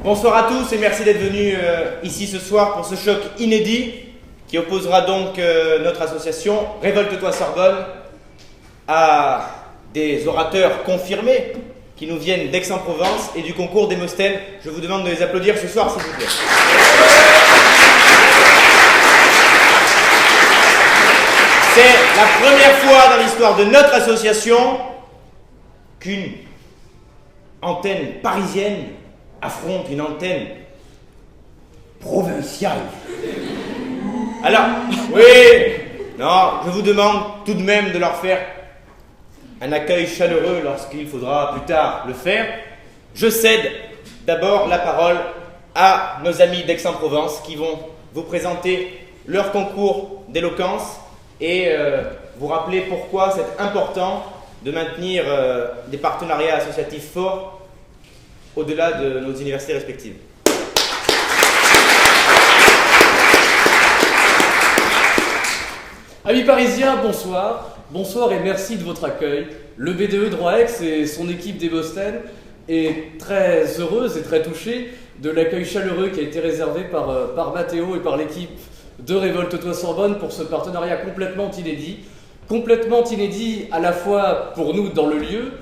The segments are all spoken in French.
Bonsoir à tous et merci d'être venus ici ce soir pour ce choc inédit qui opposera donc notre association Révolte-toi Sorbonne à des orateurs confirmés qui nous viennent d'Aix-en-Provence et du concours Démosthène. Je vous demande de les applaudir ce soir s'il vous plaît. C'est la première fois dans l'histoire de notre association qu'une antenne parisienne affronte une antenne provinciale. Alors, oui, non, je vous demande tout de même de leur faire un accueil chaleureux lorsqu'il faudra plus tard le faire. Je cède d'abord la parole à nos amis d'Aix-en-Provence qui vont vous présenter leur concours d'éloquence et vous rappeler pourquoi c'est important de maintenir des partenariats associatifs forts au-delà de nos universités respectives. Amis parisiens, bonsoir. Bonsoir et merci de votre accueil. Le BDE Droit-Aix et son équipe Démosthène est très heureuse et très touchée de l'accueil chaleureux qui a été réservé par Mathéo et par l'équipe de Révolte-toi Sorbonne pour ce partenariat complètement inédit. Complètement inédit à la fois pour nous dans le lieu,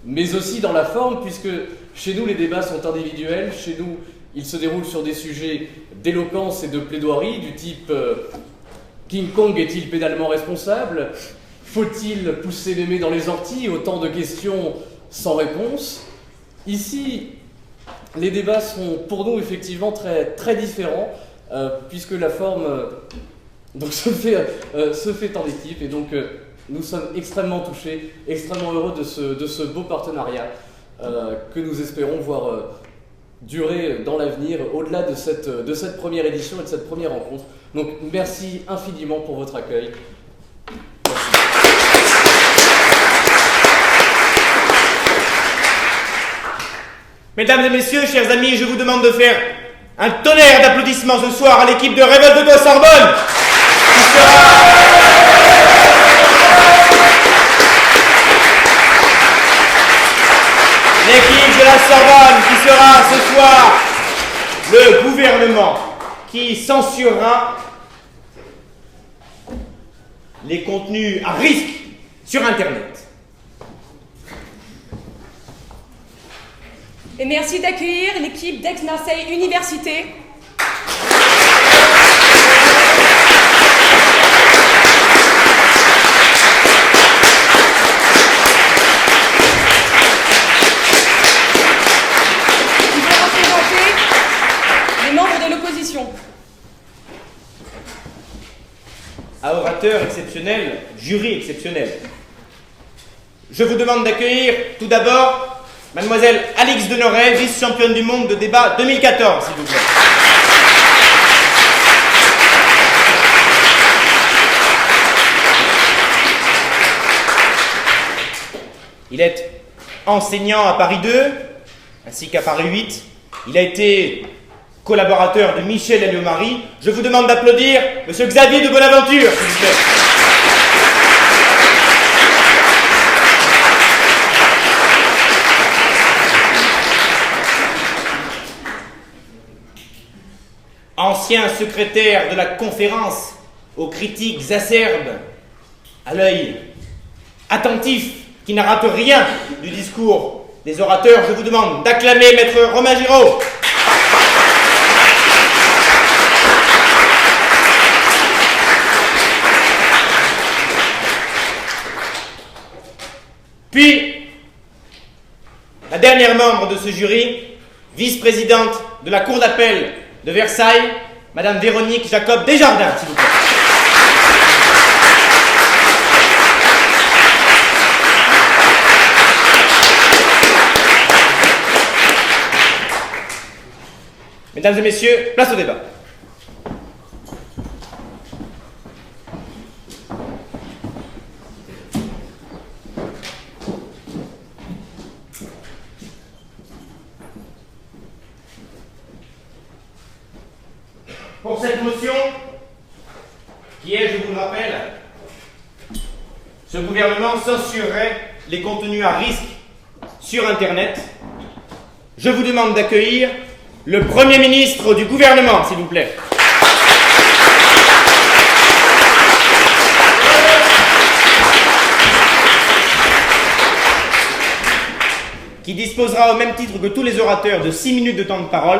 mais aussi dans la forme, puisque chez nous les débats sont individuels, chez nous ils se déroulent sur des sujets d'éloquence et de plaidoirie du type King Kong est-il pénalement responsable? Faut-il pousser mémé dans les orties? Autant de questions sans réponse. Ici, les débats sont pour nous effectivement très, très différents, puisque la forme donc se fait en équipe, et donc nous sommes extrêmement touchés, extrêmement heureux de ce beau partenariat que nous espérons voir durer dans l'avenir, au-delà de cette première édition et de cette première rencontre. Donc merci infiniment pour votre accueil. Merci. Mesdames et messieurs, chers amis, je vous demande de faire un tonnerre d'applaudissements ce soir à l'équipe de Révolte-toi Sorbonne qui sera... L'équipe de la Sorbonne qui sera ce soir le gouvernement qui censurera les contenus à risque sur Internet. Et merci d'accueillir l'équipe d'Aix-Marseille Université. À orateur exceptionnel, jury exceptionnel. Je vous demande d'accueillir tout d'abord Mademoiselle Alix Denoret, vice-championne du monde de débat 2014, s'il vous plaît. Il est enseignant à Paris 2, ainsi qu'à Paris 8. Il a été collaborateur de Michel Alliot-Marie. Je vous demande d'applaudir Monsieur Xavier de Bonaventure, s'il vous plaît. Ancien secrétaire de la conférence aux critiques acerbes, à l'œil attentif, qui n'a rate rien du discours des orateurs, je vous demande d'acclamer Maître Romain Giraud. Puis, la dernière membre de ce jury, vice-présidente de la Cour d'appel de Versailles, Madame Véronique Jacob Desjardins, s'il vous plaît. Mesdames et messieurs, place au débat. Pour cette motion, qui est, je vous le rappelle, ce gouvernement censurerait les contenus à risque sur Internet, je vous demande d'accueillir le Premier ministre du gouvernement, s'il vous plaît. Qui disposera au même titre que tous les orateurs de 6 minutes de temps de parole.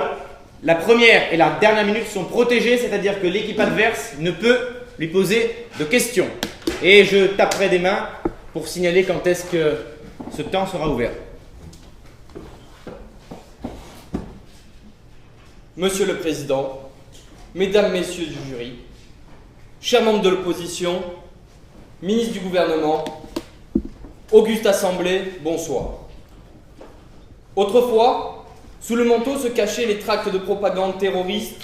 La première et la dernière minute sont protégées, c'est-à-dire que l'équipe adverse ne peut lui poser de questions. Et je taperai des mains pour signaler quand est-ce que ce temps sera ouvert. Monsieur le Président, Mesdames, Messieurs du jury, chers membres de l'opposition, ministre du gouvernement, auguste assemblée, bonsoir. Autrefois, sous le manteau se cachaient les tracts de propagande terroriste,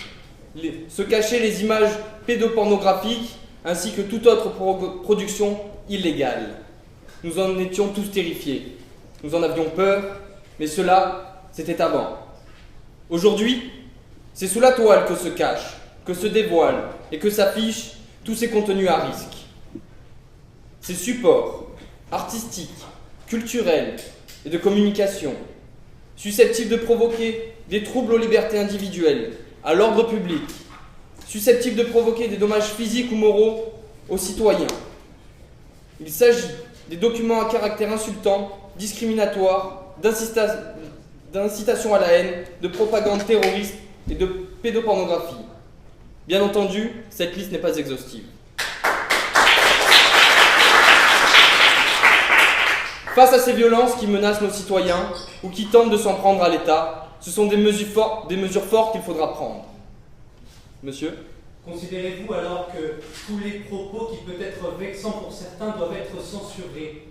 se cachaient les images pédopornographiques, ainsi que toute autre production illégale. Nous en étions tous terrifiés. Nous en avions peur, mais cela, c'était avant. Aujourd'hui, c'est sous la toile que se cachent, que se dévoilent et que s'affichent tous ces contenus à risque. Ces supports artistiques, culturels et de communication susceptibles de provoquer des troubles aux libertés individuelles, à l'ordre public, susceptibles de provoquer des dommages physiques ou moraux aux citoyens. Il s'agit des documents à caractère insultant, discriminatoire, d'incitation à la haine, de propagande terroriste et de pédopornographie. Bien entendu, cette liste n'est pas exhaustive. Face à ces violences qui menacent nos citoyens ou qui tentent de s'en prendre à l'État, ce sont des mesures fortes qu'il faudra prendre. Monsieur ? Considérez-vous alors que tous les propos qui peuvent être vexants pour certains doivent être censurés?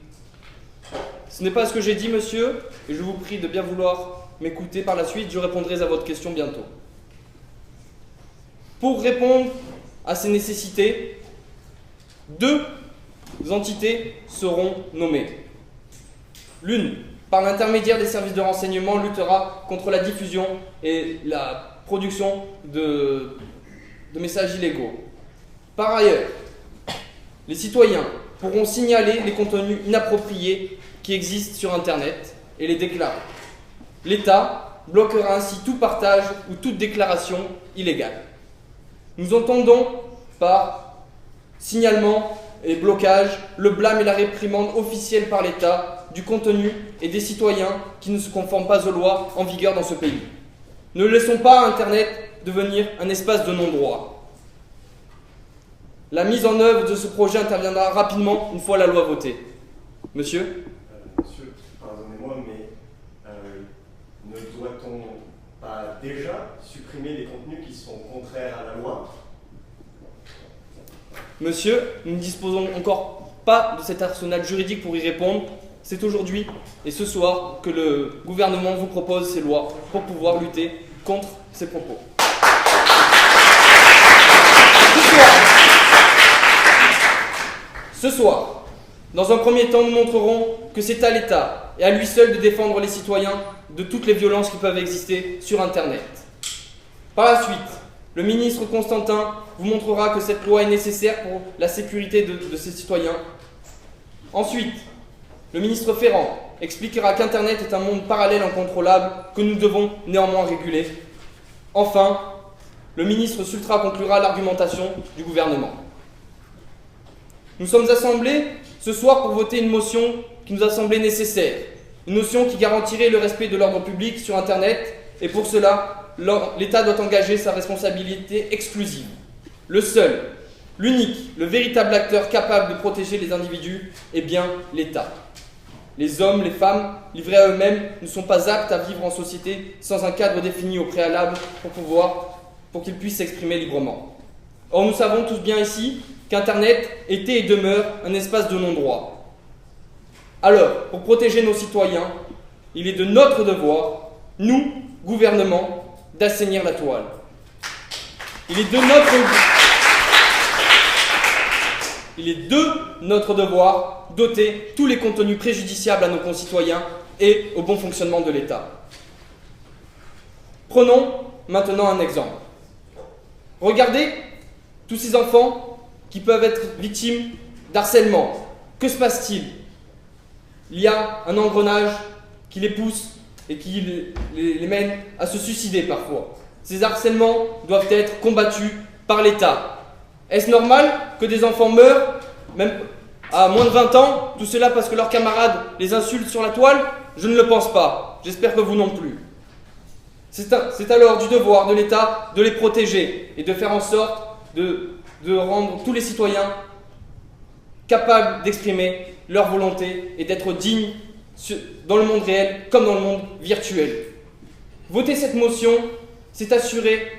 Ce n'est pas ce que j'ai dit, monsieur, et je vous prie de bien vouloir m'écouter par la suite, je répondrai à votre question bientôt. Pour répondre à ces nécessités, 2 entités seront nommées. L'une, par l'intermédiaire des services de renseignement, luttera contre la diffusion et la production de messages illégaux. Par ailleurs, les citoyens pourront signaler les contenus inappropriés qui existent sur Internet et les déclarer. L'État bloquera ainsi tout partage ou toute déclaration illégale. Nous entendons par signalement et blocage le blâme et la réprimande officielle par l'État du contenu et des citoyens qui ne se conforment pas aux lois en vigueur dans ce pays. Ne laissons pas Internet devenir un espace de non-droit. La mise en œuvre de ce projet interviendra rapidement une fois la loi votée. Monsieur ? Monsieur, pardonnez-moi, mais ne doit-on pas déjà supprimer les contenus qui sont contraires à la loi? Monsieur, nous ne disposons encore pas de cet arsenal juridique pour y répondre. C'est aujourd'hui et ce soir que le gouvernement vous propose ces lois pour pouvoir lutter contre ces propos. Ce soir, dans un premier temps, nous montrerons que c'est à l'État et à lui seul de défendre les citoyens de toutes les violences qui peuvent exister sur Internet. Par la suite, le ministre Constantin vous montrera que cette loi est nécessaire pour la sécurité de ses citoyens. Ensuite, le ministre Ferrand expliquera qu'Internet est un monde parallèle incontrôlable que nous devons néanmoins réguler. Enfin, le ministre Sultra conclura l'argumentation du gouvernement. Nous sommes assemblés ce soir pour voter une motion qui nous a semblé nécessaire, une motion qui garantirait le respect de l'ordre public sur Internet, et pour cela, l'État doit engager sa responsabilité exclusive. Le seul, l'unique, le véritable acteur capable de protéger les individus est bien l'État. Les hommes, les femmes, livrés à eux-mêmes, ne sont pas aptes à vivre en société sans un cadre défini au préalable pour qu'ils puissent s'exprimer librement. Or, nous savons tous bien ici qu'Internet était et demeure un espace de non-droit. Alors, pour protéger nos citoyens, il est de notre devoir, nous, gouvernement, d'assainir la toile. Il est de notre devoir d'ôter tous les contenus préjudiciables à nos concitoyens et au bon fonctionnement de l'État. Prenons maintenant un exemple. Regardez tous ces enfants qui peuvent être victimes d'harcèlement. Que se passe-t-il? Il y a un engrenage qui les pousse et qui les mènent à se suicider parfois. Ces harcèlements doivent être combattus par l'État. Est-ce normal que des enfants meurent, même à moins de 20 ans, tout cela parce que leurs camarades les insultent sur la toile? Je ne le pense pas. J'espère que vous non plus. C'est alors du devoir de l'État de les protéger et de faire en sorte de rendre tous les citoyens capables d'exprimer leur volonté et d'être dignes dans le monde réel comme dans le monde virtuel. Voter cette motion, c'est assurer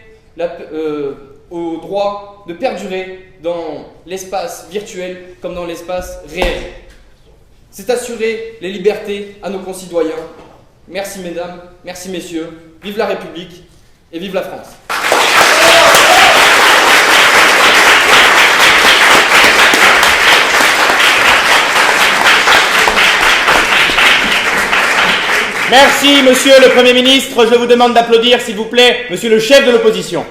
au droit de perdurer dans l'espace virtuel comme dans l'espace réel. C'est assurer les libertés à nos concitoyens. Merci mesdames, merci messieurs, vive la République et vive la France. Merci, monsieur le Premier ministre. Je vous demande d'applaudir, s'il vous plaît, monsieur le chef de l'opposition.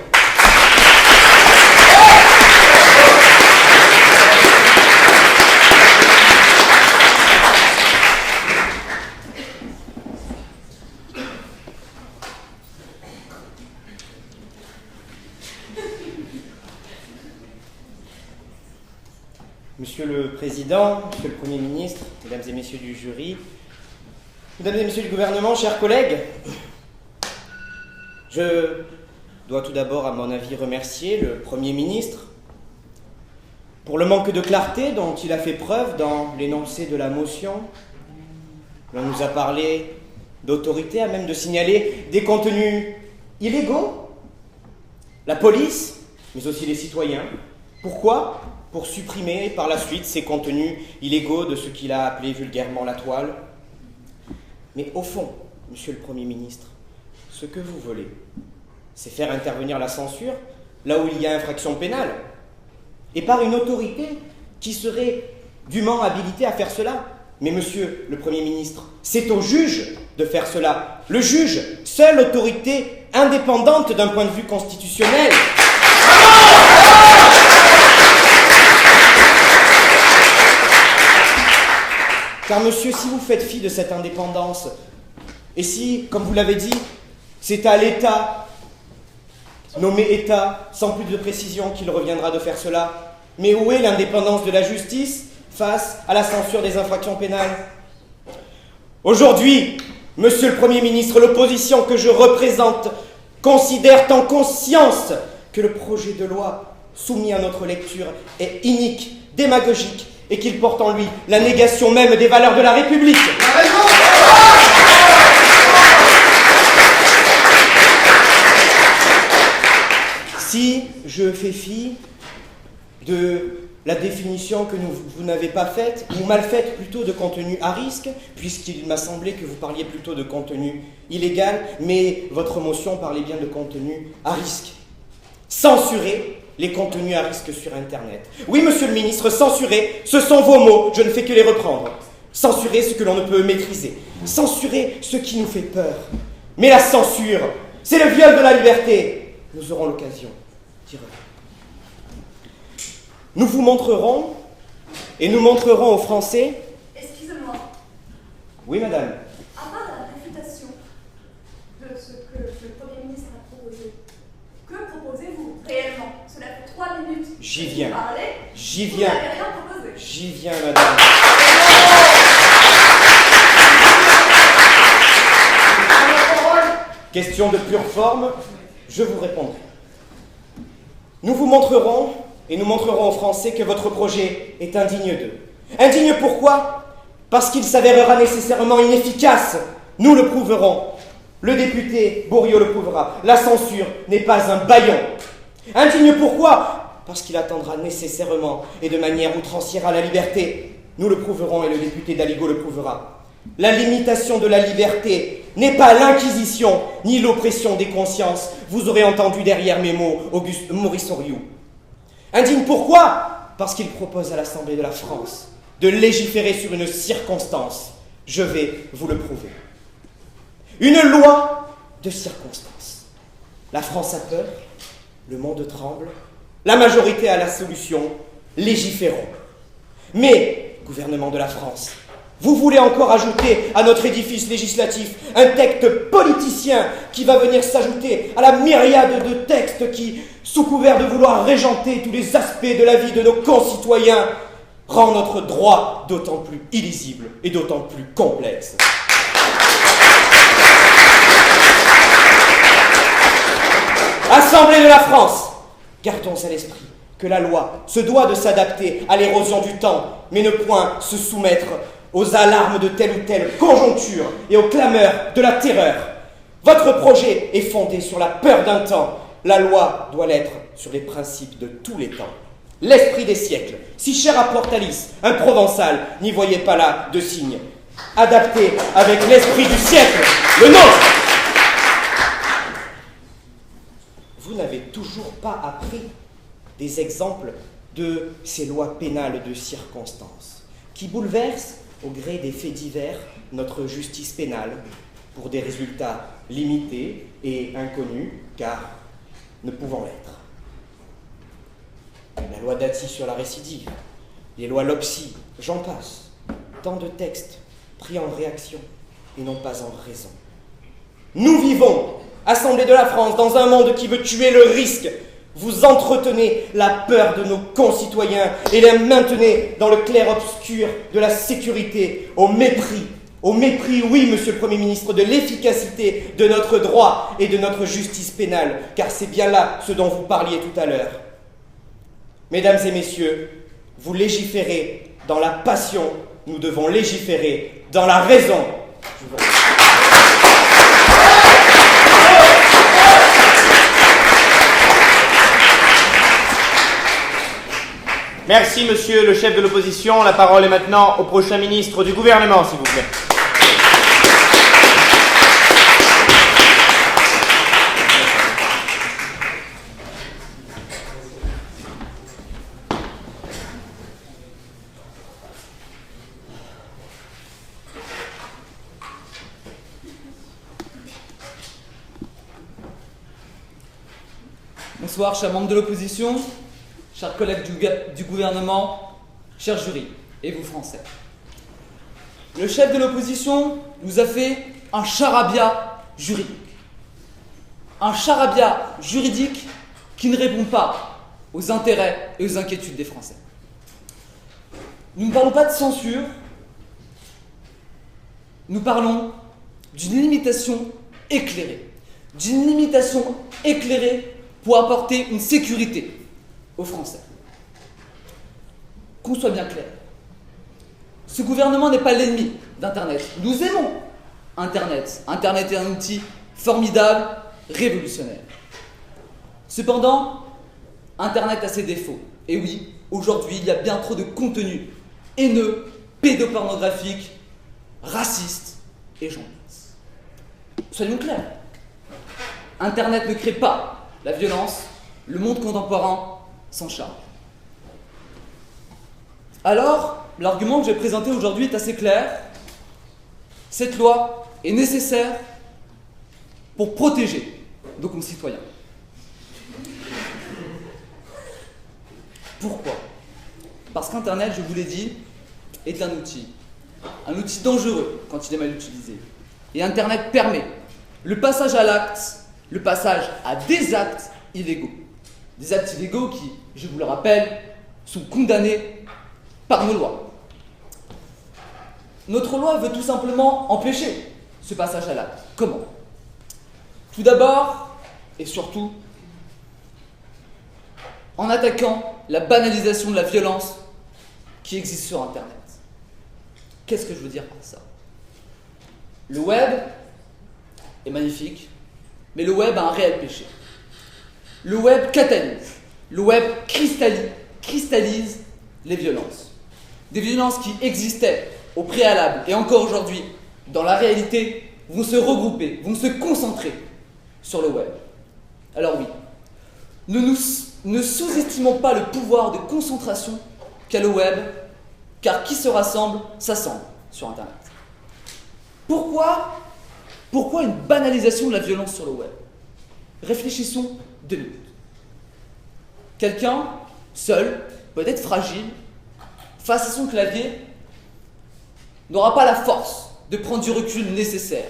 Monsieur le Président, Monsieur le Premier ministre, Mesdames et Messieurs du jury, Mesdames et Messieurs du gouvernement, chers collègues, je dois tout d'abord, à mon avis, remercier le Premier ministre pour le manque de clarté dont il a fait preuve dans l'énoncé de la motion. On nous a parlé d'autorité, à même de signaler des contenus illégaux, la police, mais aussi les citoyens. Pourquoi ? Pour supprimer par la suite ces contenus illégaux de ce qu'il a appelé vulgairement la toile. Mais au fond, Monsieur le Premier ministre, ce que vous voulez, c'est faire intervenir la censure là où il y a infraction pénale, et par une autorité qui serait dûment habilitée à faire cela. Mais Monsieur le Premier ministre, c'est au juge de faire cela. Le juge, seule autorité indépendante d'un point de vue constitutionnel. Car monsieur, si vous faites fi de cette indépendance, et si, comme vous l'avez dit, c'est à l'État, nommé État, sans plus de précision, qu'il reviendra de faire cela, mais où est l'indépendance de la justice face à la censure des infractions pénales? Aujourd'hui, monsieur le Premier ministre, l'opposition que je représente considère en conscience que le projet de loi soumis à notre lecture est inique, démagogique, et qu'il porte en lui la négation même des valeurs de la République. Si je fais fi de la définition que vous n'avez pas faite, ou mal faite plutôt, de contenu à risque, puisqu'il m'a semblé que vous parliez plutôt de contenu illégal, mais votre motion parlait bien de contenu à risque. Censurer les contenus à risque sur Internet. Oui, monsieur le ministre, censurer, ce sont vos mots, je ne fais que les reprendre. Censurer ce que l'on ne peut maîtriser. Censurer ce qui nous fait peur. Mais la censure, c'est le viol de la liberté. Nous aurons l'occasion d'y revenir. Nous vous montrerons, et nous montrerons aux Français... Excusez-moi, Oui, madame. à part la réfutation de ce que le Premier ministre a proposé, que proposez-vous réellement? Cela fait 3 minutes. J'y viens. Vous parlez, J'y vous viens. n'avez rien proposé. J'y viens, madame. Question de pure forme, je vous répondrai. Nous vous montrerons, et nous montrerons aux Français que votre projet est indigne d'eux. Indigne pourquoi? Parce qu'il s'avérera nécessairement inefficace. Nous le prouverons. Le député Bourriot le prouvera. La censure n'est pas un bâillon. Indigne pourquoi? Parce qu'il attendra nécessairement et de manière outrancière à la liberté. Nous le prouverons et le député Daligo le prouvera. La limitation de la liberté n'est pas l'inquisition ni l'oppression des consciences. Vous aurez entendu derrière mes mots Maurice Horiou. Indigne pourquoi? Parce qu'il propose à l'Assemblée de la France de légiférer sur une circonstance. Je vais vous le prouver. Une loi de circonstance. La France a peur, le monde tremble, la majorité a la solution, légiférons. Mais, gouvernement de la France, Vous voulez encore ajouter à notre édifice législatif un texte politicien qui va venir s'ajouter à la myriade de textes qui, sous couvert de vouloir régenter tous les aspects de la vie de nos concitoyens, rend notre droit d'autant plus illisible et d'autant plus complexe. Assemblée de la France, gardons à l'esprit que la loi se doit de s'adapter à l'érosion du temps, mais ne point se soumettre aux alarmes de telle ou telle conjoncture et aux clameurs de la terreur. Votre projet est fondé sur la peur d'un temps. La loi doit l'être sur les principes de tous les temps. L'esprit des siècles, si cher à Portalis, un Provençal, n'y voyait pas là de signe. Adapté avec l'esprit du siècle, le nôtre. Vous n'avez toujours pas appris des exemples de ces lois pénales de circonstance qui bouleversent au gré des faits divers notre justice pénale pour des résultats limités et inconnus, car ne pouvant l'être. La loi Dati sur la récidive, les lois Lopsy, j'en passe, tant de textes pris en réaction et non pas en raison. Nous vivons, Assemblée de la France, dans un monde qui veut tuer le risque. Vous entretenez la peur de nos concitoyens et les maintenez dans le clair-obscur de la sécurité, au mépris, oui, monsieur le Premier ministre, de l'efficacité de notre droit et de notre justice pénale, car c'est bien là ce dont vous parliez tout à l'heure. Mesdames et messieurs, vous légiférez dans la passion, nous devons légiférer dans la raison. Je vous remercie. Merci, monsieur le chef de l'opposition. La parole est maintenant au prochain ministre du gouvernement, s'il vous plaît. Bonsoir, chers membres de l'opposition, chers collègues du gouvernement, chers jurys, et vous Français. Le chef de l'opposition nous a fait un charabia juridique. Un charabia juridique qui ne répond pas aux intérêts et aux inquiétudes des Français. Nous ne parlons pas de censure, nous parlons d'une limitation éclairée. D'une limitation éclairée pour apporter une sécurité aux Français. Qu'on soit bien clair, ce gouvernement n'est pas l'ennemi d'Internet. Nous aimons Internet. Internet est un outil formidable, révolutionnaire. Cependant, Internet a ses défauts. Et oui, aujourd'hui, il y a bien trop de contenu haineux, pédopornographique, raciste et j'en passe. Soyons clairs. Internet ne crée pas la violence, le monde contemporain s'en charge. Alors, l'argument que j'ai présenté aujourd'hui est assez clair. Cette loi est nécessaire pour protéger nos concitoyens. Pourquoi ? Parce qu'Internet, je vous l'ai dit, est un outil dangereux quand il est mal utilisé. Et Internet permet le passage à l'acte, le passage à des actes illégaux. Des actes illégaux qui, je vous le rappelle, sont condamnés par nos lois. Notre loi veut tout simplement empêcher ce passage à l'acte. Comment ? Tout d'abord, et surtout, en attaquant la banalisation de la violence qui existe sur Internet. Qu'est-ce que je veux dire par ça ? Le web est magnifique, mais le web a un réel péché. Le web catalyse, le web cristallise les violences. Des violences qui existaient au préalable et encore aujourd'hui, dans la réalité, vont se regrouper, vont se concentrer sur le web. Alors oui, ne sous-estimons pas le pouvoir de concentration qu'a le web, car qui se rassemble, s'assemble sur Internet. Pourquoi une banalisation de la violence sur le web ? Réfléchissons 2 minutes. Quelqu'un, seul, peut-être fragile, face à son clavier, n'aura pas la force de prendre du recul nécessaire.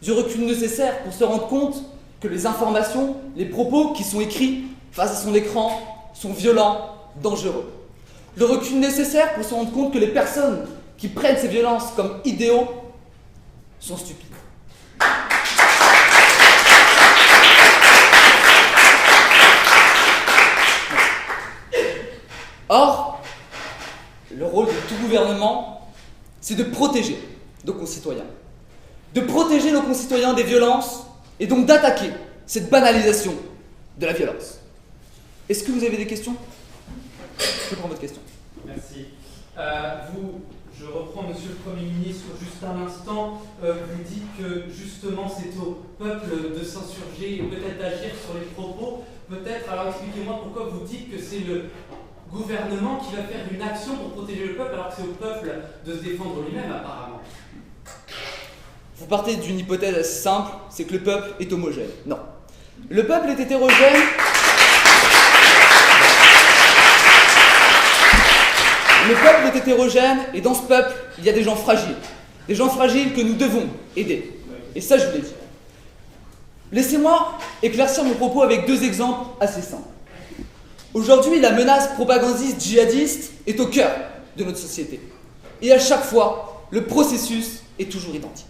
Du recul nécessaire pour se rendre compte que les informations, les propos qui sont écrits face à son écran sont violents, dangereux. Le recul nécessaire pour se rendre compte que les personnes qui prennent ces violences comme idéaux sont stupides. Or, le rôle de tout gouvernement, c'est de protéger nos concitoyens. De protéger nos concitoyens des violences et donc d'attaquer cette banalisation de la violence. Est-ce que vous avez des questions? Je prends votre question. Merci. Je reprends Monsieur le Premier ministre juste un instant. Vous dites que justement c'est au peuple de s'insurger et peut-être d'agir sur les propos. Peut-être, alors expliquez-moi pourquoi vous dites que c'est le gouvernement qui va faire une action pour protéger le peuple alors que c'est au peuple de se défendre lui-même apparemment. Vous partez d'une hypothèse assez simple, c'est que le peuple est homogène. Non. Le peuple est hétérogène. Le peuple est hétérogène et dans ce peuple, il y a des gens fragiles. Des gens fragiles que nous devons aider. Et ça, je vous l'ai dit. Laissez-moi éclaircir mon propos avec deux exemples assez simples. Aujourd'hui, la menace propagandiste djihadiste est au cœur de notre société. Et à chaque fois, le processus est toujours identique.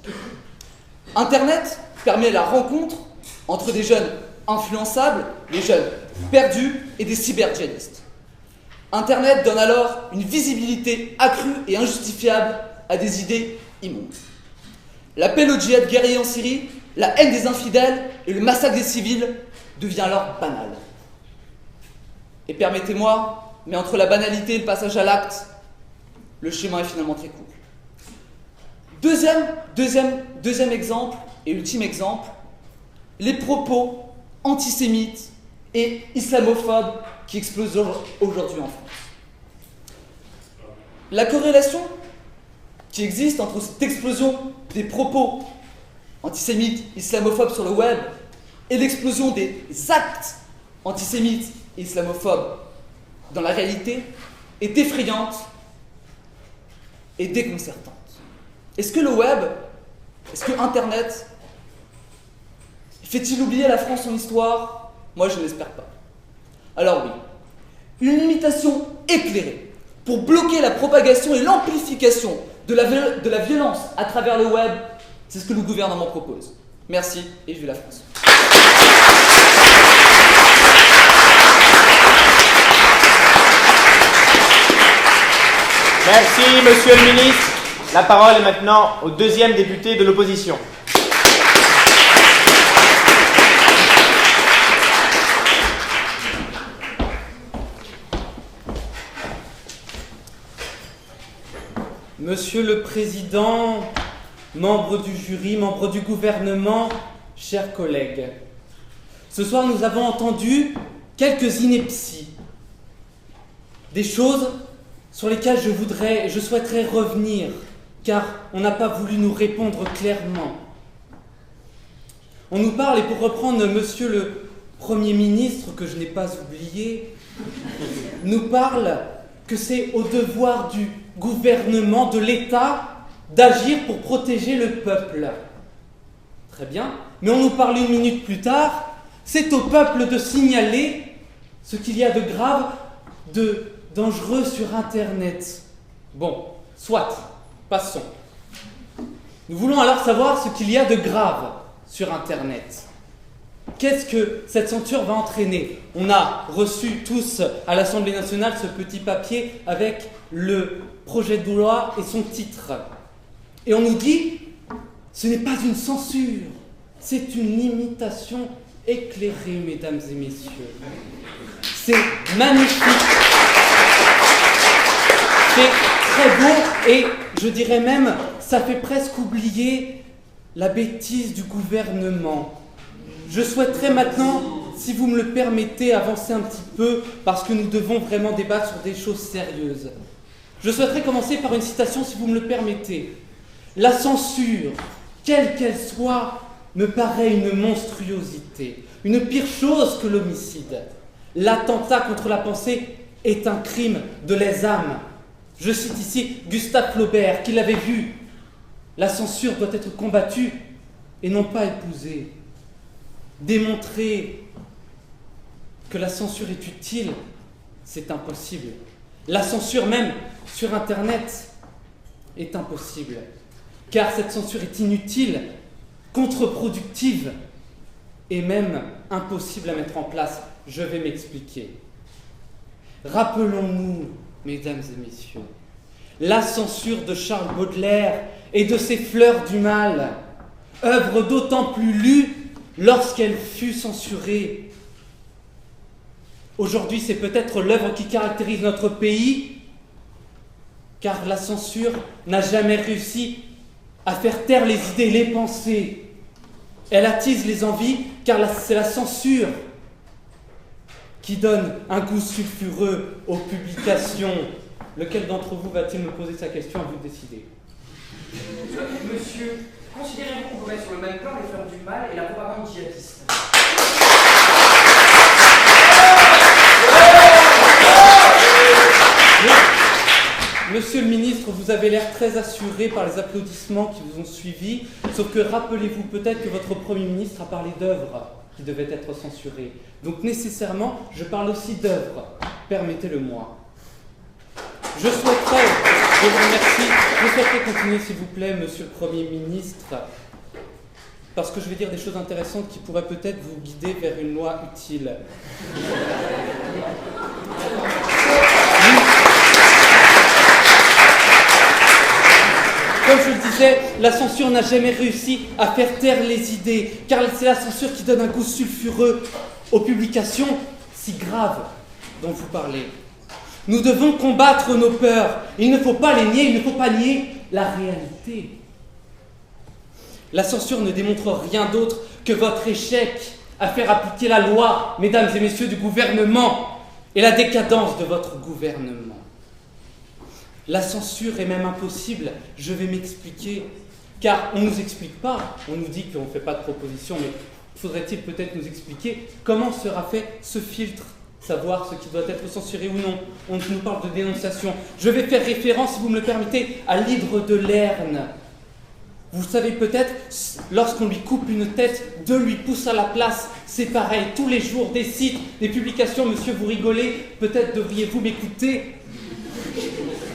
Internet permet la rencontre entre des jeunes influençables, des jeunes perdus et des cyber-djihadistes. Internet donne alors une visibilité accrue et injustifiable à des idées immondes. L'appel au djihad guerrier en Syrie, la haine des infidèles et le massacre des civils devient alors banal. Et permettez-moi, mais entre la banalité et le passage à l'acte, le chemin est finalement très court. Deuxième exemple et ultime exemple, les propos antisémites et islamophobes qui explosent aujourd'hui en France. La corrélation qui existe entre cette explosion des propos antisémites, islamophobes sur le web et l'explosion des actes antisémites et islamophobes dans la réalité est effrayante et déconcertante. Est-ce que le web, est-ce que Internet fait-il oublier à la France son histoire? Moi, je ne l'espère pas. Alors oui, une limitation éclairée pour bloquer la propagation et l'amplification de la violence à travers le web, c'est ce que le gouvernement propose. Merci et vive la France. Merci, monsieur le ministre. La parole est maintenant au deuxième député de l'opposition. Monsieur le Président, membres du jury, membres du gouvernement, chers collègues, ce soir nous avons entendu quelques inepties, des choses sur lesquelles je souhaiterais revenir, car on n'a pas voulu nous répondre clairement. On nous parle, et pour reprendre Monsieur le Premier ministre, que je n'ai pas oublié, nous parle que c'est au devoir du gouvernement, de l'État, d'agir pour protéger le peuple. Très bien, mais on nous parle une minute plus tard, c'est au peuple de signaler ce qu'il y a de grave, de dangereux sur Internet. Bon, soit, passons. Nous voulons alors savoir ce qu'il y a de grave sur Internet. Qu'est-ce que cette censure va entraîner? On a reçu tous à l'Assemblée nationale ce petit papier avec le projet de loi et son titre. Et on nous dit, ce n'est pas une censure, c'est une limitation éclairée, mesdames et messieurs. C'est magnifique. C'est très beau et je dirais même, ça fait presque oublier la bêtise du gouvernement. Je souhaiterais maintenant, si vous me le permettez, avancer un petit peu parce que nous devons vraiment débattre sur des choses sérieuses. Je souhaiterais commencer par une citation, si vous me le permettez. La censure, quelle qu'elle soit, me paraît une monstruosité, une pire chose que l'homicide. L'attentat contre la pensée est un crime de lèse-âme. Je cite ici Gustave Flaubert, qui l'avait vu La censure doit être combattue et non pas épousée. Démontrer que la censure est utile, c'est impossible. La censure même sur Internet est impossible, car cette censure est inutile, contre-productive et même impossible à mettre en place. Je vais m'expliquer. Rappelons-nous, mesdames et messieurs, la censure de Charles Baudelaire et de ses Fleurs du mal, œuvre d'autant plus lue lorsqu'elle fut censurée. Aujourd'hui, c'est peut-être l'œuvre qui caractérise notre pays, car la censure n'a jamais réussi à faire taire les idées, les pensées. Elle attise les envies, car c'est la censure qui donne un goût sulfureux aux publications. Lequel d'entre vous va-t-il me poser sa question? À vous de décider. Monsieur, considérez-vous qu'on peut mettre sur le même plan les Fleurs du mal et la propagande djihadiste? Monsieur le ministre, vous avez l'air très assuré par les applaudissements qui vous ont suivi, sauf que rappelez-vous peut-être que votre Premier ministre a parlé d'œuvres qui devaient être censurées. Donc nécessairement, je parle aussi d'œuvres. Permettez-le-moi. Je vous remercie, je souhaiterais continuer s'il vous plaît, Monsieur le Premier ministre, parce que je vais dire des choses intéressantes qui pourraient peut-être vous guider vers une loi utile. Comme je le disais, la censure n'a jamais réussi à faire taire les idées, car c'est la censure qui donne un goût sulfureux aux publications si graves dont vous parlez. Nous devons combattre nos peurs. Il ne faut pas les nier, il ne faut pas nier la réalité. La censure ne démontre rien d'autre que votre échec à faire appliquer la loi, mesdames et messieurs du gouvernement, et la décadence de votre gouvernement. La censure est même impossible, je vais m'expliquer, car on ne nous explique pas, on nous dit qu'on ne fait pas de proposition, mais faudrait-il peut-être nous expliquer comment sera fait ce filtre, savoir ce qui doit être censuré ou non. On nous parle de dénonciation. Je vais faire référence, si vous me le permettez, à l'hydre de Lerne. Vous savez peut-être, lorsqu'on lui coupe une tête, deux lui poussent à la place. C'est pareil, tous les jours, des sites, des publications. Monsieur, vous rigolez, peut-être devriez-vous m'écouter.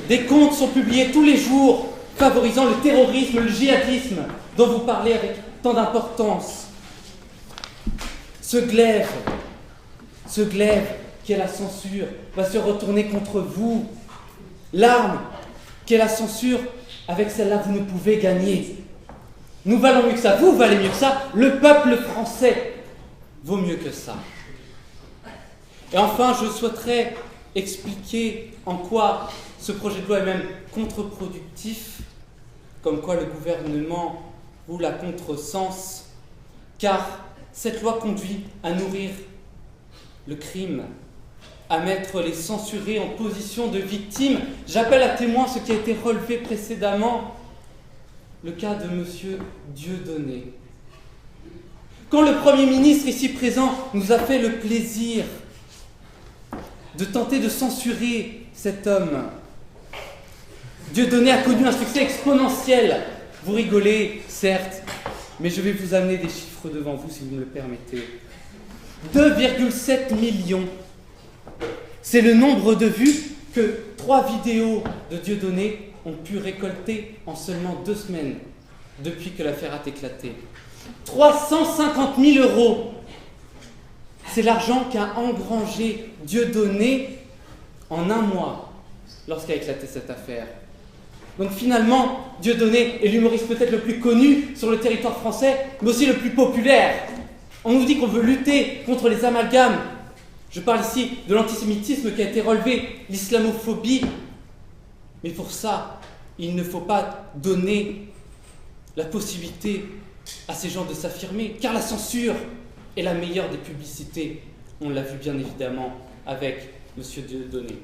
Des comptes sont publiés tous les jours, favorisant le terrorisme, le djihadisme, dont vous parlez avec tant d'importance. Ce glaive qui est la censure va se retourner contre vous. L'arme qui est la censure, avec celle-là, vous ne pouvez gagner. Nous valons mieux que ça, vous valez mieux que ça, le peuple français vaut mieux que ça. Et enfin, je souhaiterais expliquer en quoi ce projet de loi est même contre-productif, comme quoi le gouvernement roule à contresens, car cette loi conduit à nourrir le crime, à mettre les censurés en position de victime. J'appelle à témoin ce qui a été relevé précédemment, le cas de monsieur Dieudonné. Quand le Premier ministre ici présent nous a fait le plaisir de tenter de censurer cet homme, Dieudonné a connu un succès exponentiel. Vous rigolez, certes, mais je vais vous amener des chiffres devant vous si vous me le permettez. 2,7 millions. C'est le nombre de vues que 3 vidéos de Dieudonné ont pu récolter en seulement 2 semaines depuis que l'affaire a éclaté. 350 000 €. C'est l'argent qu'a engrangé Dieudonné en un mois lorsqu'a éclaté cette affaire. Donc finalement, Dieudonné est l'humoriste peut-être le plus connu sur le territoire français, mais aussi le plus populaire. On nous dit qu'on veut lutter contre les amalgames. Je parle ici de l'antisémitisme qui a été relevé, l'islamophobie. Mais pour ça, il ne faut pas donner la possibilité à ces gens de s'affirmer, car la censure est la meilleure des publicités. On l'a vu bien évidemment avec M. Dieudonné.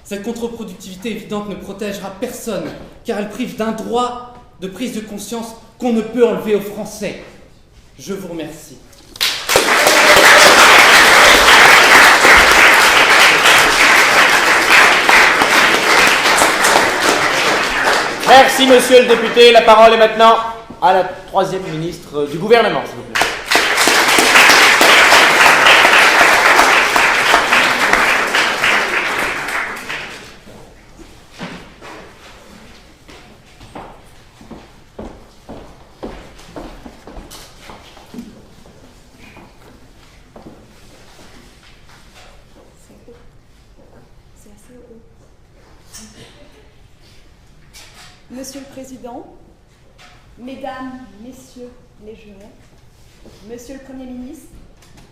Cette contre-productivité évidente ne protégera personne, car elle prive d'un droit de prise de conscience qu'on ne peut enlever aux Français. Je vous remercie. Merci, monsieur le député. La parole est maintenant à la troisième ministre du gouvernement, s'il vous plaît. C'est assez haut. Monsieur le Président, Mesdames, Messieurs les jurés, Monsieur le Premier ministre,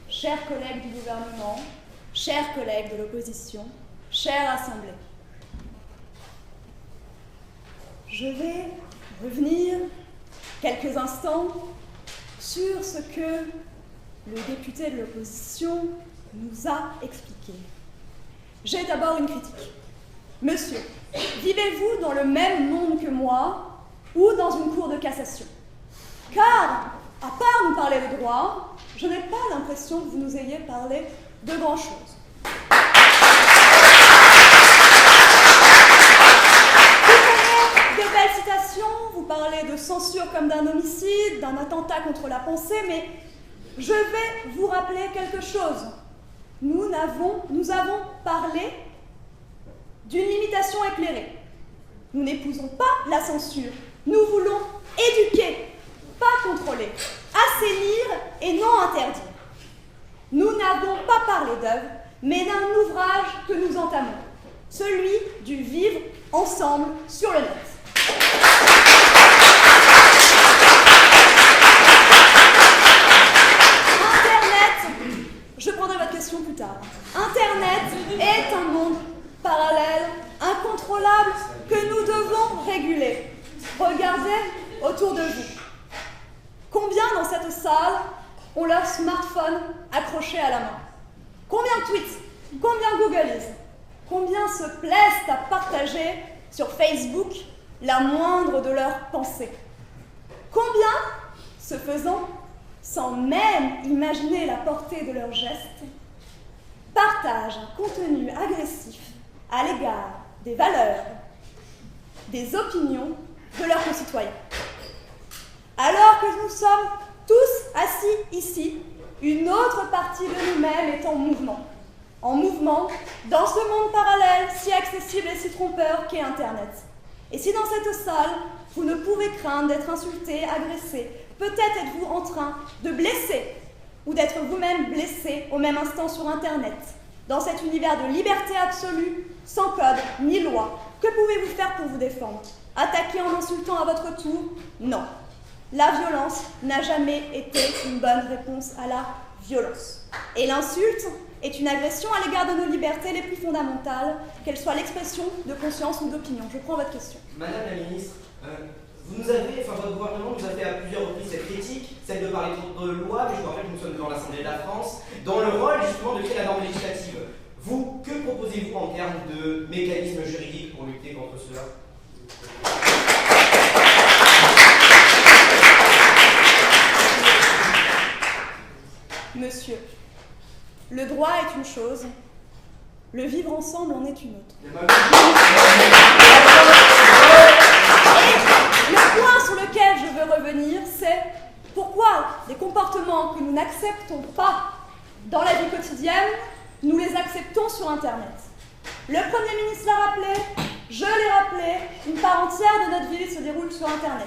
chers collègues du gouvernement, chers collègues de l'opposition, chère Assemblée. Je vais revenir quelques instants sur ce que le député de l'opposition nous a expliqué. J'ai d'abord une critique. Monsieur, vivez-vous dans le même monde que moi ou dans une cour de cassation? Car, à part nous parler de droit, je n'ai pas l'impression que vous nous ayez parlé de grand-chose. Vous de belles citations, vous parlez de censure comme d'un homicide, d'un attentat contre la pensée, mais je vais vous rappeler quelque chose. Nous avons parlé d'une limitation éclairée. Nous n'épousons pas la censure. Nous voulons éduquer, pas contrôler, assainir et non interdire. Nous n'avons pas parlé d'œuvre, mais d'un ouvrage que nous entamons, celui du vivre ensemble sur le net. Internet, je prendrai votre question plus tard. Internet est un monde parallèle, incontrôlable, que nous devons réguler. Regardez autour de vous. Combien dans cette salle ont leur smartphone accroché à la main? Combien tweetent? Combien googlisent? Combien se plaisent à partager sur Facebook la moindre de leurs pensées? Combien, ce faisant, sans même imaginer la portée de leurs gestes, partagent un contenu agressif à l'égard des valeurs, des opinions de leurs concitoyens? Alors que nous sommes tous assis ici, une autre partie de nous-mêmes est en mouvement. En mouvement dans ce monde parallèle si accessible et si trompeur qu'est Internet. Et si dans cette salle, vous ne pouvez craindre d'être insulté, agressé, peut-être êtes-vous en train de blesser ou d'être vous-même blessé au même instant sur Internet. Dans cet univers de liberté absolue, sans code ni loi, que pouvez-vous faire pour vous défendre? Attaquer en insultant à votre tour? Non. La violence n'a jamais été une bonne réponse à la violence. Et l'insulte est une agression à l'égard de nos libertés les plus fondamentales, qu'elles soient l'expression de conscience ou d'opinion. Je prends votre question. Madame la ministre, votre gouvernement nous a fait à plusieurs reprises cette critique, celle de parler de loi, mais je vous rappelle que nous sommes devant l'Assemblée de la France, dans le rôle justement de créer la norme législative. Vous, que proposez-vous en termes de mécanismes juridiques pour lutter contre cela? Monsieur, le droit est une chose, le vivre ensemble en est une autre. Et le point sur lequel je veux revenir, c'est pourquoi des comportements que nous n'acceptons pas dans la vie quotidienne, nous les acceptons sur Internet. Le Premier ministre l'a rappelé, je l'ai rappelé, une part entière de notre vie se déroule sur Internet.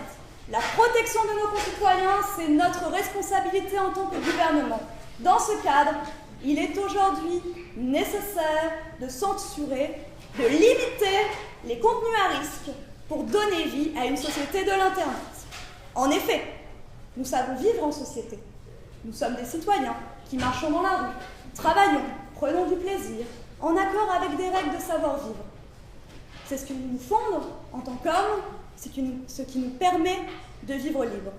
La protection de nos concitoyens, c'est notre responsabilité en tant que gouvernement. Dans ce cadre, il est aujourd'hui nécessaire de censurer, de limiter les contenus à risque pour donner vie à une société de l'Internet. En effet, nous savons vivre en société. Nous sommes des citoyens qui marchons dans la rue, travaillons, prenons du plaisir, en accord avec des règles de savoir-vivre. C'est ce qui nous fonde en tant qu'hommes, ce qui nous permet de vivre libre.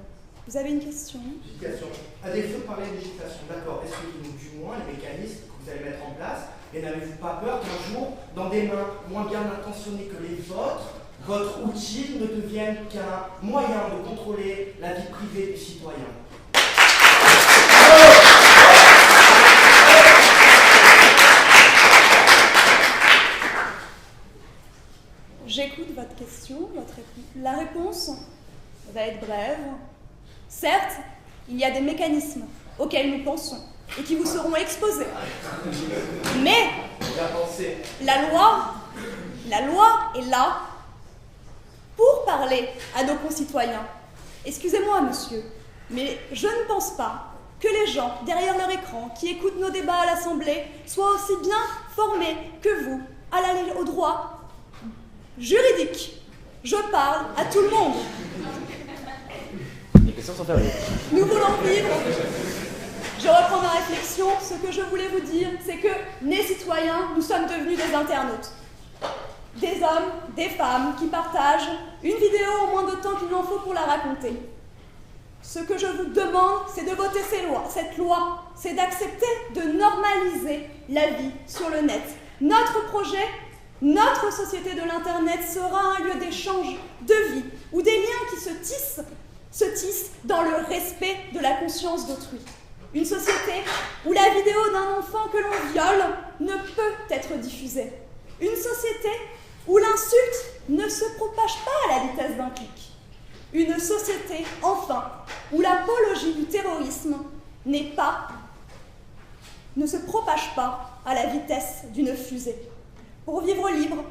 Vous avez une question? J'ai une question. À défaut de parler de législation, d'accord, est-ce que du moins les mécanismes que vous allez mettre en place, et n'avez-vous pas peur qu'un jour, dans des mains moins bien intentionnées que les vôtres, votre outil ne devienne qu'un moyen de contrôler la vie privée du citoyen? J'ai J'écoute votre question, la réponse va être brève. Certes, il y a des mécanismes auxquels nous pensons et qui vous seront exposés. Mais la loi est là pour parler à nos concitoyens. Excusez-moi, monsieur, mais je ne pense pas que les gens derrière leur écran qui écoutent nos débats à l'Assemblée soient aussi bien formés que vous au droit juridique. Je parle à tout le monde. Les questions sont fermées. Nous voulons vivre. Je reprends ma réflexion. Ce que je voulais vous dire, c'est que, les citoyens, nous sommes devenus des internautes. Des hommes, des femmes qui partagent une vidéo en moins de temps qu'il n'en faut pour la raconter. Ce que je vous demande, c'est de voter cette loi, c'est d'accepter de normaliser la vie sur le net. Notre projet, notre société de l'Internet sera un lieu d'échange, de vie, où des liens qui se tissent dans le respect de la conscience d'autrui. Une société où la vidéo d'un enfant que l'on viole ne peut être diffusée. Une société où l'insulte ne se propage pas à la vitesse d'un clic. Une société, enfin, où l'apologie du terrorisme ne se propage pas à la vitesse d'une fusée. Pour vivre libre,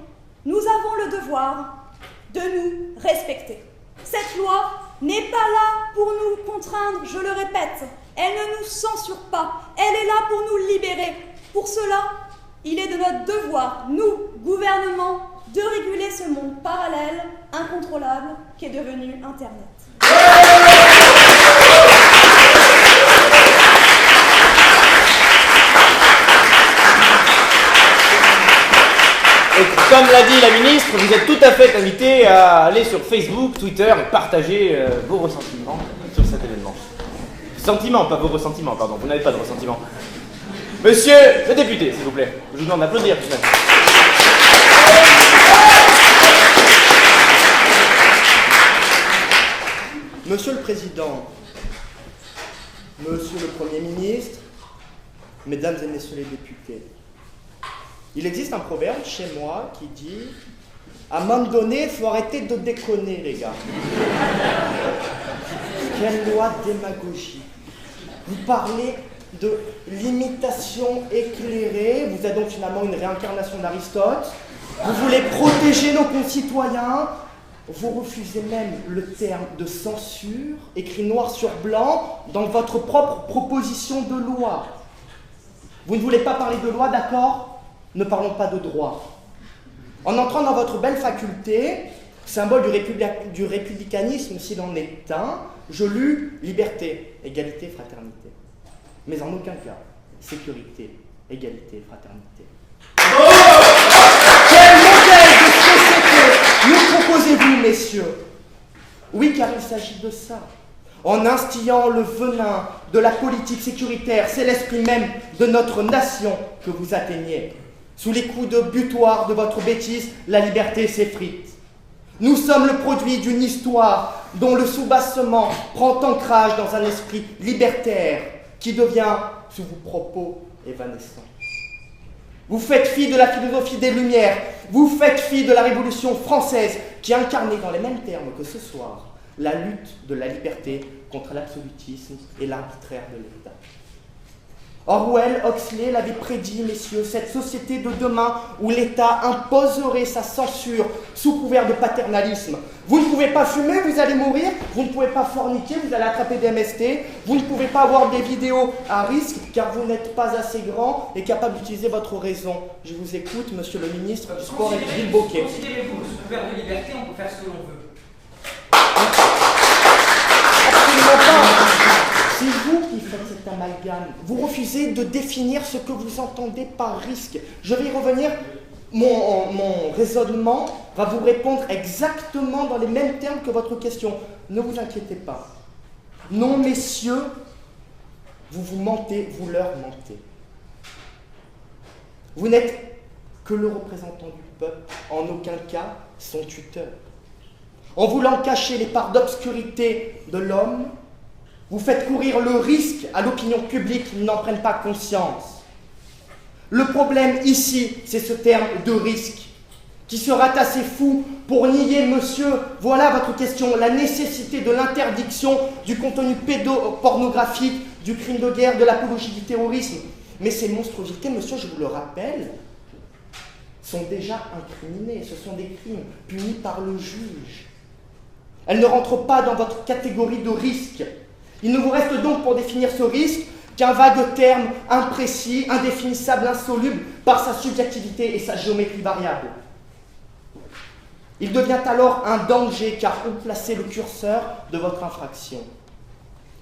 nous avons le devoir de nous respecter. Cette loi n'est pas là pour nous contraindre, je le répète. Elle ne nous censure pas, elle est là pour nous libérer. Pour cela, il est de notre devoir, nous, gouvernement, de réguler ce monde parallèle, incontrôlable, qui est devenu Internet. Et comme l'a dit la ministre, vous êtes tout à fait invité à aller sur Facebook, Twitter et partager vos ressentiments sur cet événement. Sentiments, pas vos ressentiments, pardon, vous n'avez pas de ressentiments. Monsieur le député, s'il vous plaît, je vous demande d'applaudir tout de même. Monsieur le Président, Monsieur le Premier ministre, Mesdames et Messieurs les députés, il existe un proverbe chez moi qui dit « À un moment donné, il faut arrêter de déconner, les gars. » Quelle loi démagogique. Vous parlez de l'imitation éclairée, vous êtes donc finalement une réincarnation d'Aristote, vous voulez protéger nos concitoyens, vous refusez même le terme de censure, écrit noir sur blanc, dans votre propre proposition de loi. Vous ne voulez pas parler de loi, d'accord? Ne parlons pas de droit. En entrant dans votre belle faculté, symbole du républicanisme s'il en est un, je lus liberté, égalité, fraternité. Mais en aucun cas, sécurité, égalité, fraternité. Quel modèle de société nous proposez-vous, messieurs? Oui, car il s'agit de ça. En instillant le venin de la politique sécuritaire, c'est l'esprit même de notre nation que vous atteignez. Sous les coups de butoir de votre bêtise, la liberté s'effrite. Nous sommes le produit d'une histoire dont le soubassement prend ancrage dans un esprit libertaire qui devient, sous vos propos, évanescent. Vous faites fi de la philosophie des Lumières, vous faites fi de la Révolution française qui incarnait dans les mêmes termes que ce soir la lutte de la liberté contre l'absolutisme et l'arbitraire de l'État. Orwell, Huxley l'avait prédit, messieurs, cette société de demain où l'État imposerait sa censure sous couvert de paternalisme. Vous ne pouvez pas fumer, vous allez mourir. Vous ne pouvez pas forniquer, vous allez attraper des MST. Vous ne pouvez pas avoir des vidéos à risque car vous n'êtes pas assez grand et capable d'utiliser votre raison. Je vous écoute, monsieur le ministre du Sport et Gilles Bocquet. Considérez-vous sous couvert de liberté, on peut faire ce que l'on veut? Absolument pas. C'est vous qui faites cet amalgame. Vous refusez de définir ce que vous entendez par risque. Je vais y revenir. Mon raisonnement va vous répondre exactement dans les mêmes termes que votre question. Ne vous inquiétez pas. Non, messieurs, vous mentez, vous leur mentez. Vous n'êtes que le représentant du peuple, en aucun cas son tuteur. En voulant cacher les parts d'obscurité de l'homme, vous faites courir le risque à l'opinion publique qui n'en prenne pas conscience. Le problème ici, c'est ce terme de risque qui sera assez fou pour nier, monsieur, voilà votre question, la nécessité de l'interdiction du contenu pédopornographique, du crime de guerre, de l'apologie du terrorisme. Mais ces monstruosités, monsieur, je vous le rappelle, sont déjà incriminées. Ce sont des crimes punis par le juge. Elles ne rentrent pas dans votre catégorie de risque. Il ne vous reste donc pour définir ce risque qu'un vague terme imprécis, indéfinissable, insoluble par sa subjectivité et sa géométrie variable. Il devient alors un danger car où placer le curseur de votre infraction?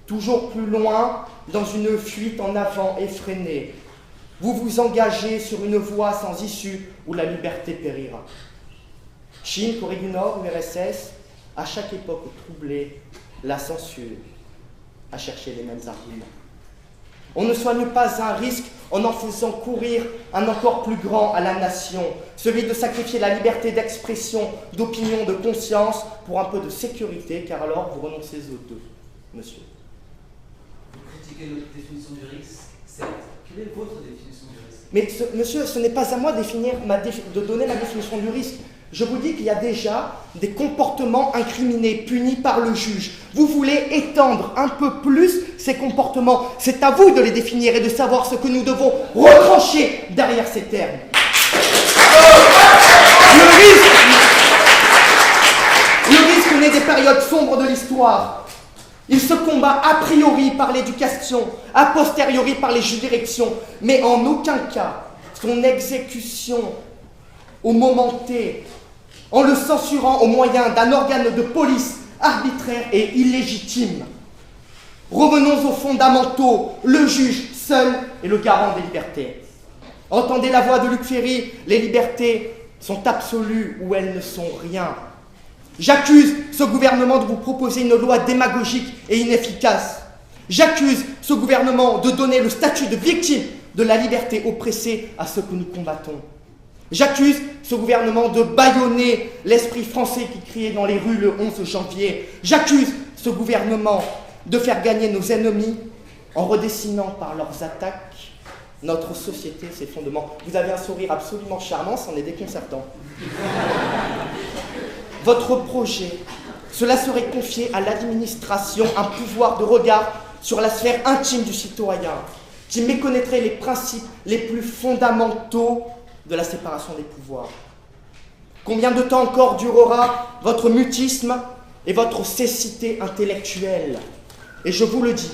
Toujours plus loin, dans une fuite en avant effrénée, vous vous engagez sur une voie sans issue où la liberté périra. Chine, Corée du Nord, URSS, à chaque époque troublée, la censure a cherché les mêmes arguments. On ne soigne pas un risque en faisant courir un encore plus grand à la nation, celui de sacrifier la liberté d'expression, d'opinion, de conscience pour un peu de sécurité, car alors vous renoncez aux deux, monsieur. Vous critiquez notre définition du risque, certes. Quelle est votre définition du risque? Mais monsieur, ce n'est pas à moi de donner ma définition du risque. Je vous dis qu'il y a déjà des comportements incriminés, punis par le juge. Vous voulez étendre un peu plus ces comportements. C'est à vous de les définir et de savoir ce que nous devons retrancher derrière ces termes. Le risque naît des périodes sombres de l'histoire. Il se combat a priori par l'éducation, a posteriori par les juridictions, mais en aucun cas son exécution au moment T, en le censurant au moyen d'un organe de police arbitraire et illégitime. Revenons aux fondamentaux, le juge seul est le garant des libertés. Entendez la voix de Luc Ferry, les libertés sont absolues ou elles ne sont rien. J'accuse ce gouvernement de vous proposer une loi démagogique et inefficace. J'accuse ce gouvernement de donner le statut de victime de la liberté oppressée à ceux que nous combattons. J'accuse ce gouvernement de bâillonner l'esprit français qui criait dans les rues le 11 janvier. J'accuse ce gouvernement de faire gagner nos ennemis en redessinant par leurs attaques notre société, ses fondements. Vous avez un sourire absolument charmant, c'en est déconcertant. Votre projet, cela serait confier à l'administration un pouvoir de regard sur la sphère intime du citoyen, qui méconnaîtrait les principes les plus fondamentaux de la séparation des pouvoirs. Combien de temps encore durera votre mutisme et votre cécité intellectuelle? Et je vous le dis,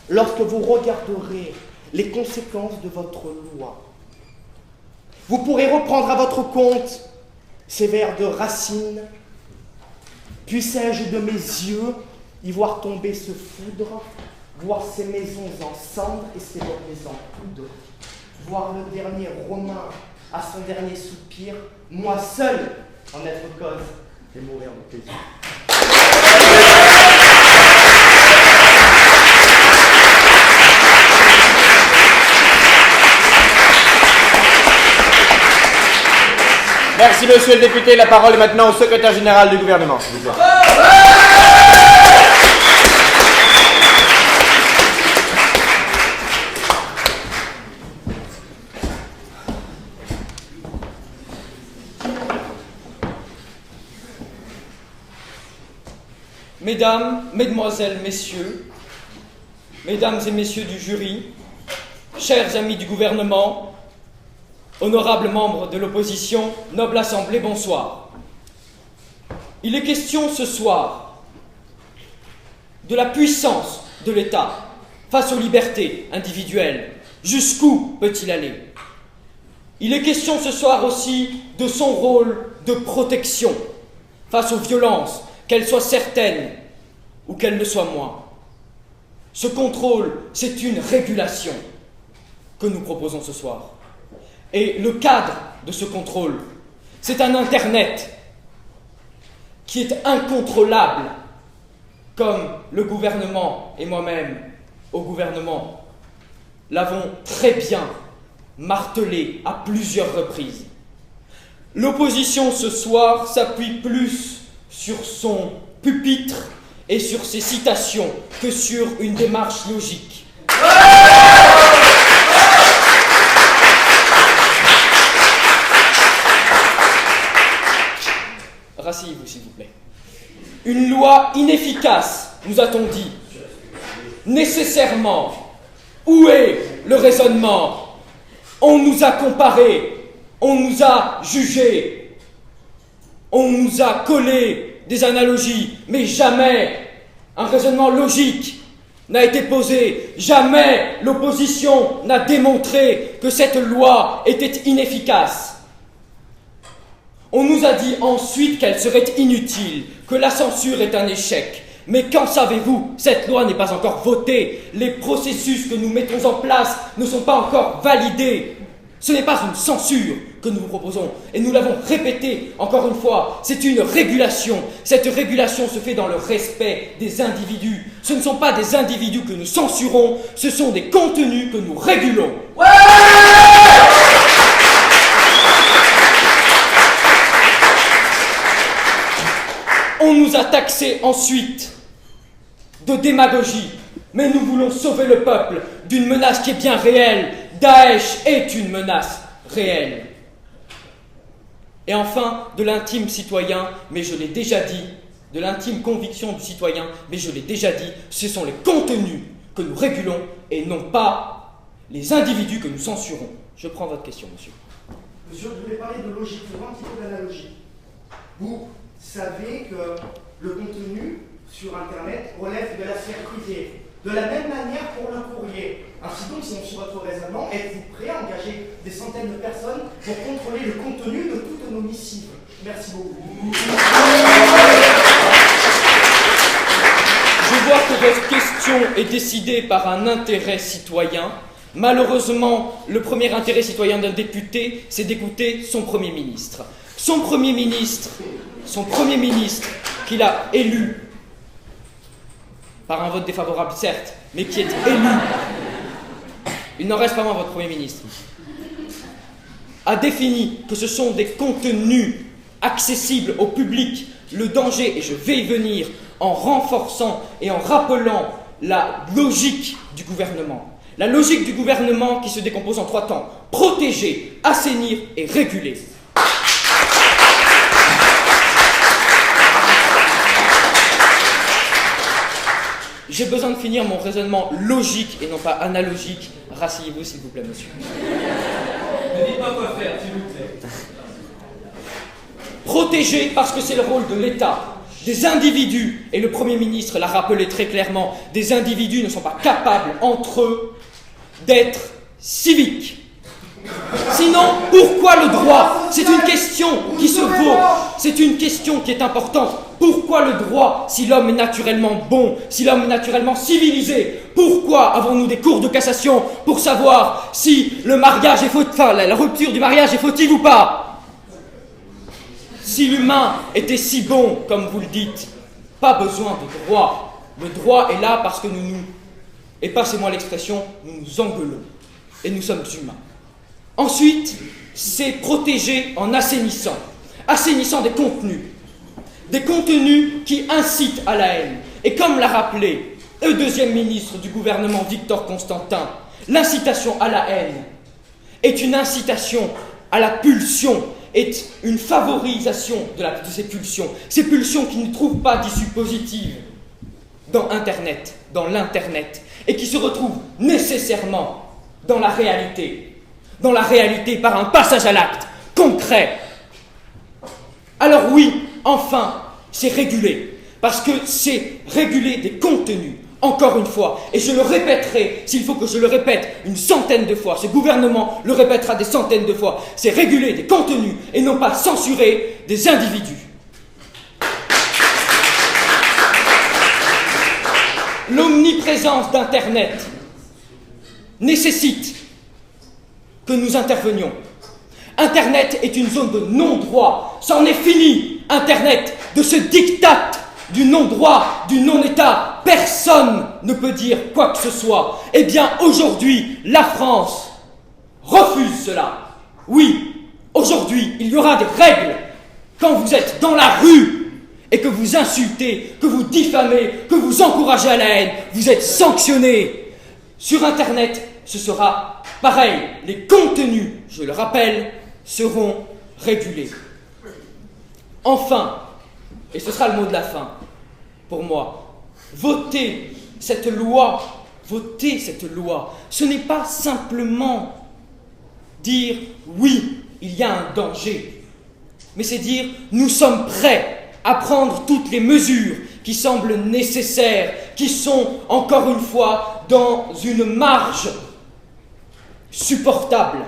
lorsque vous regarderez les conséquences de votre loi, vous pourrez reprendre à votre compte ces vers de Racine. Puissais-je de mes yeux y voir tomber ce foudre, voir ces maisons en cendres et ces volets en poudre, voir le dernier Romain à son dernier soupir, moi seul en être cause et mourir de plaisir. Merci, monsieur le député. La parole est maintenant au secrétaire général du gouvernement, s'il vous plaît. Mesdames, Mesdemoiselles, Messieurs, Mesdames et Messieurs du jury, chers amis du gouvernement, honorables membres de l'opposition, noble assemblée, bonsoir. Il est question ce soir de la puissance de l'État face aux libertés individuelles. Jusqu'où peut-il aller? Il est question ce soir aussi de son rôle de protection face aux violences, qu'elles soient certaines ou qu'elles ne soient moins. Ce contrôle, c'est une régulation que nous proposons ce soir. Et le cadre de ce contrôle, c'est un Internet qui est incontrôlable, comme le gouvernement et moi-même, au gouvernement, l'avons très bien martelé à plusieurs reprises. L'opposition ce soir s'appuie plus sur son pupitre et sur ses citations que sur une démarche logique. Rasseyez-vous, s'il vous plaît. Une loi inefficace, nous a-t-on dit. Nécessairement. Où est le raisonnement? On nous a comparés, on nous a jugés, on nous a collé des analogies, mais jamais un raisonnement logique n'a été posé. Jamais l'opposition n'a démontré que cette loi était inefficace. On nous a dit ensuite qu'elle serait inutile, que la censure est un échec. Mais qu'en savez-vous? Cette loi n'est pas encore votée. Les processus que nous mettons en place ne sont pas encore validés. Ce n'est pas une censure que nous vous proposons. Et nous l'avons répété encore une fois, c'est une régulation. Cette régulation se fait dans le respect des individus. Ce ne sont pas des individus que nous censurons, ce sont des contenus que nous régulons. Ouais! On nous a taxés ensuite de démagogie, mais nous voulons sauver le peuple d'une menace qui est bien réelle. Daesh est une menace réelle. Et enfin, de l'intime citoyen, mais je l'ai déjà dit, de l'intime conviction du citoyen, mais je l'ai déjà dit, ce sont les contenus que nous régulons et non pas les individus que nous censurons. Je prends votre question, monsieur. Monsieur, je voulais parler de logique, un petit peu d'analogie. Vous savez que le contenu sur Internet relève de la sphère privée. De la même manière pour le courrier. Ainsi donc, si on suit votre raisonnement, êtes-vous prêt à engager des centaines de personnes pour contrôler le contenu de toutes nos missives? Merci beaucoup. Je vois que votre question est décidée par un intérêt citoyen. Malheureusement, le premier intérêt citoyen d'un député, c'est d'écouter son Premier ministre. Son Premier ministre qu'il a élu par un vote défavorable, certes, mais qui est élu, il n'en reste pas moins votre Premier ministre, a défini que ce sont des contenus accessibles au public. Le danger, et je vais y venir, en renforçant et en rappelant la logique du gouvernement. La logique du gouvernement qui se décompose en 3 temps. Protéger, assainir et réguler. J'ai besoin de finir mon raisonnement logique et non pas analogique. Rasseyez-vous, s'il vous plaît, monsieur. Ne dites pas quoi faire, s'il vous plaît. Protéger parce que c'est le rôle de l'État. Des individus, et le Premier ministre l'a rappelé très clairement, des individus ne sont pas capables entre eux d'être civiques. Sinon, pourquoi le droit? C'est une question qui se vaut. C'est une question qui est importante. Pourquoi le droit si l'homme est naturellement bon, si l'homme est naturellement civilisé? Pourquoi avons-nous des cours de cassation pour savoir si le mariage est fautif, enfin, la rupture du mariage est fautive ou pas? Si l'humain était si bon, comme vous le dites, pas besoin de droit. Le droit est là parce que et passez-moi l'expression, nous nous engueulons. Et nous sommes humains. Ensuite, c'est protéger en assainissant. Assainissant des contenus. Des contenus qui incitent à la haine. Et comme l'a rappelé le deuxième ministre du gouvernement, Victor Constantin, l'incitation à la haine est une incitation à la pulsion, est une favorisation de ces pulsions. Ces pulsions qui ne trouvent pas d'issue positive dans l'Internet, et qui se retrouvent nécessairement dans la réalité par un passage à l'acte concret. Alors oui, enfin, c'est réguler, parce que c'est réguler des contenus, encore une fois, et je le répéterai, s'il faut que je le répète une centaine de fois, ce gouvernement le répétera des centaines de fois, c'est réguler des contenus et non pas censurer des individus. L'omniprésence d'Internet nécessite que nous intervenions. Internet est une zone de non-droit. C'en est fini, Internet, de ce diktat du non-droit, du non-État. Personne ne peut dire quoi que ce soit. Eh bien, aujourd'hui, la France refuse cela. Oui, aujourd'hui, il y aura des règles. Quand vous êtes dans la rue et que vous insultez, que vous diffamez, que vous encouragez à la haine, vous êtes sanctionné. Sur Internet, ce sera pareil. Les contenus, je le rappelle, seront régulés. Enfin, et ce sera le mot de la fin, pour moi. Votez cette loi, ce n'est pas simplement dire oui, il y a un danger, mais c'est dire nous sommes prêts à prendre toutes les mesures qui semblent nécessaires, qui sont, encore une fois, dans une marge supportable.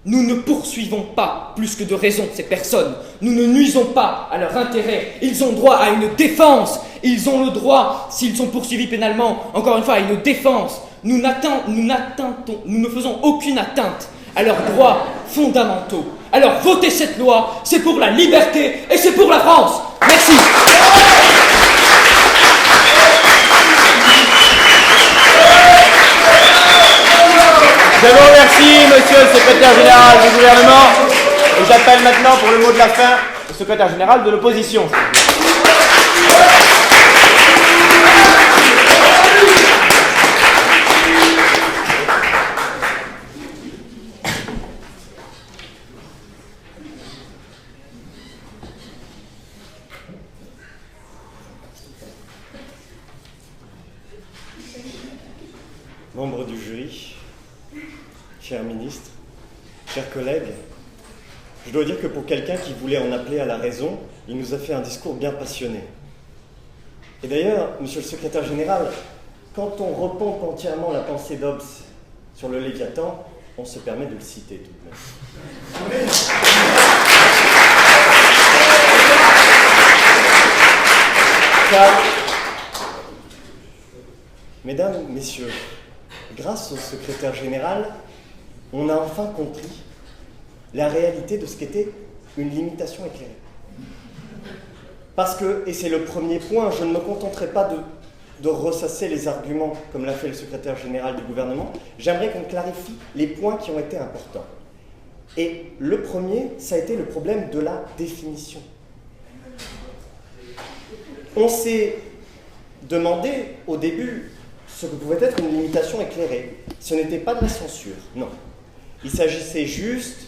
Nous ne poursuivons pas plus que de raison ces personnes. Nous ne nuisons pas à leur intérêt. Ils ont droit à une défense. Ils ont le droit, s'ils sont poursuivis pénalement, encore une fois, à une défense. Nous ne faisons aucune atteinte à leurs droits fondamentaux. Alors votez cette loi, c'est pour la liberté et c'est pour la France. Merci. Je vous remercie, monsieur le secrétaire général du gouvernement. Et j'appelle maintenant pour le mot de la fin le secrétaire général de l'opposition. Membres du jury, chers ministres, chers collègues, je dois dire que pour quelqu'un qui voulait en appeler à la raison, il nous a fait un discours bien passionné. Et d'ailleurs, monsieur le secrétaire général, quand on repompe entièrement la pensée d'Hobbes sur le Léviathan, on se permet de le citer tout de même. Car, mesdames, messieurs, grâce au secrétaire général, on a enfin compris la réalité de ce qu'était une limitation éclairée. Parce que, et c'est le premier point, je ne me contenterai pas de ressasser les arguments comme l'a fait le secrétaire général du gouvernement, j'aimerais qu'on clarifie les points qui ont été importants. Et le premier, ça a été le problème de la définition. On s'est demandé au début ce que pouvait être une limitation éclairée. Ce n'était pas de la censure, non. Il s'agissait juste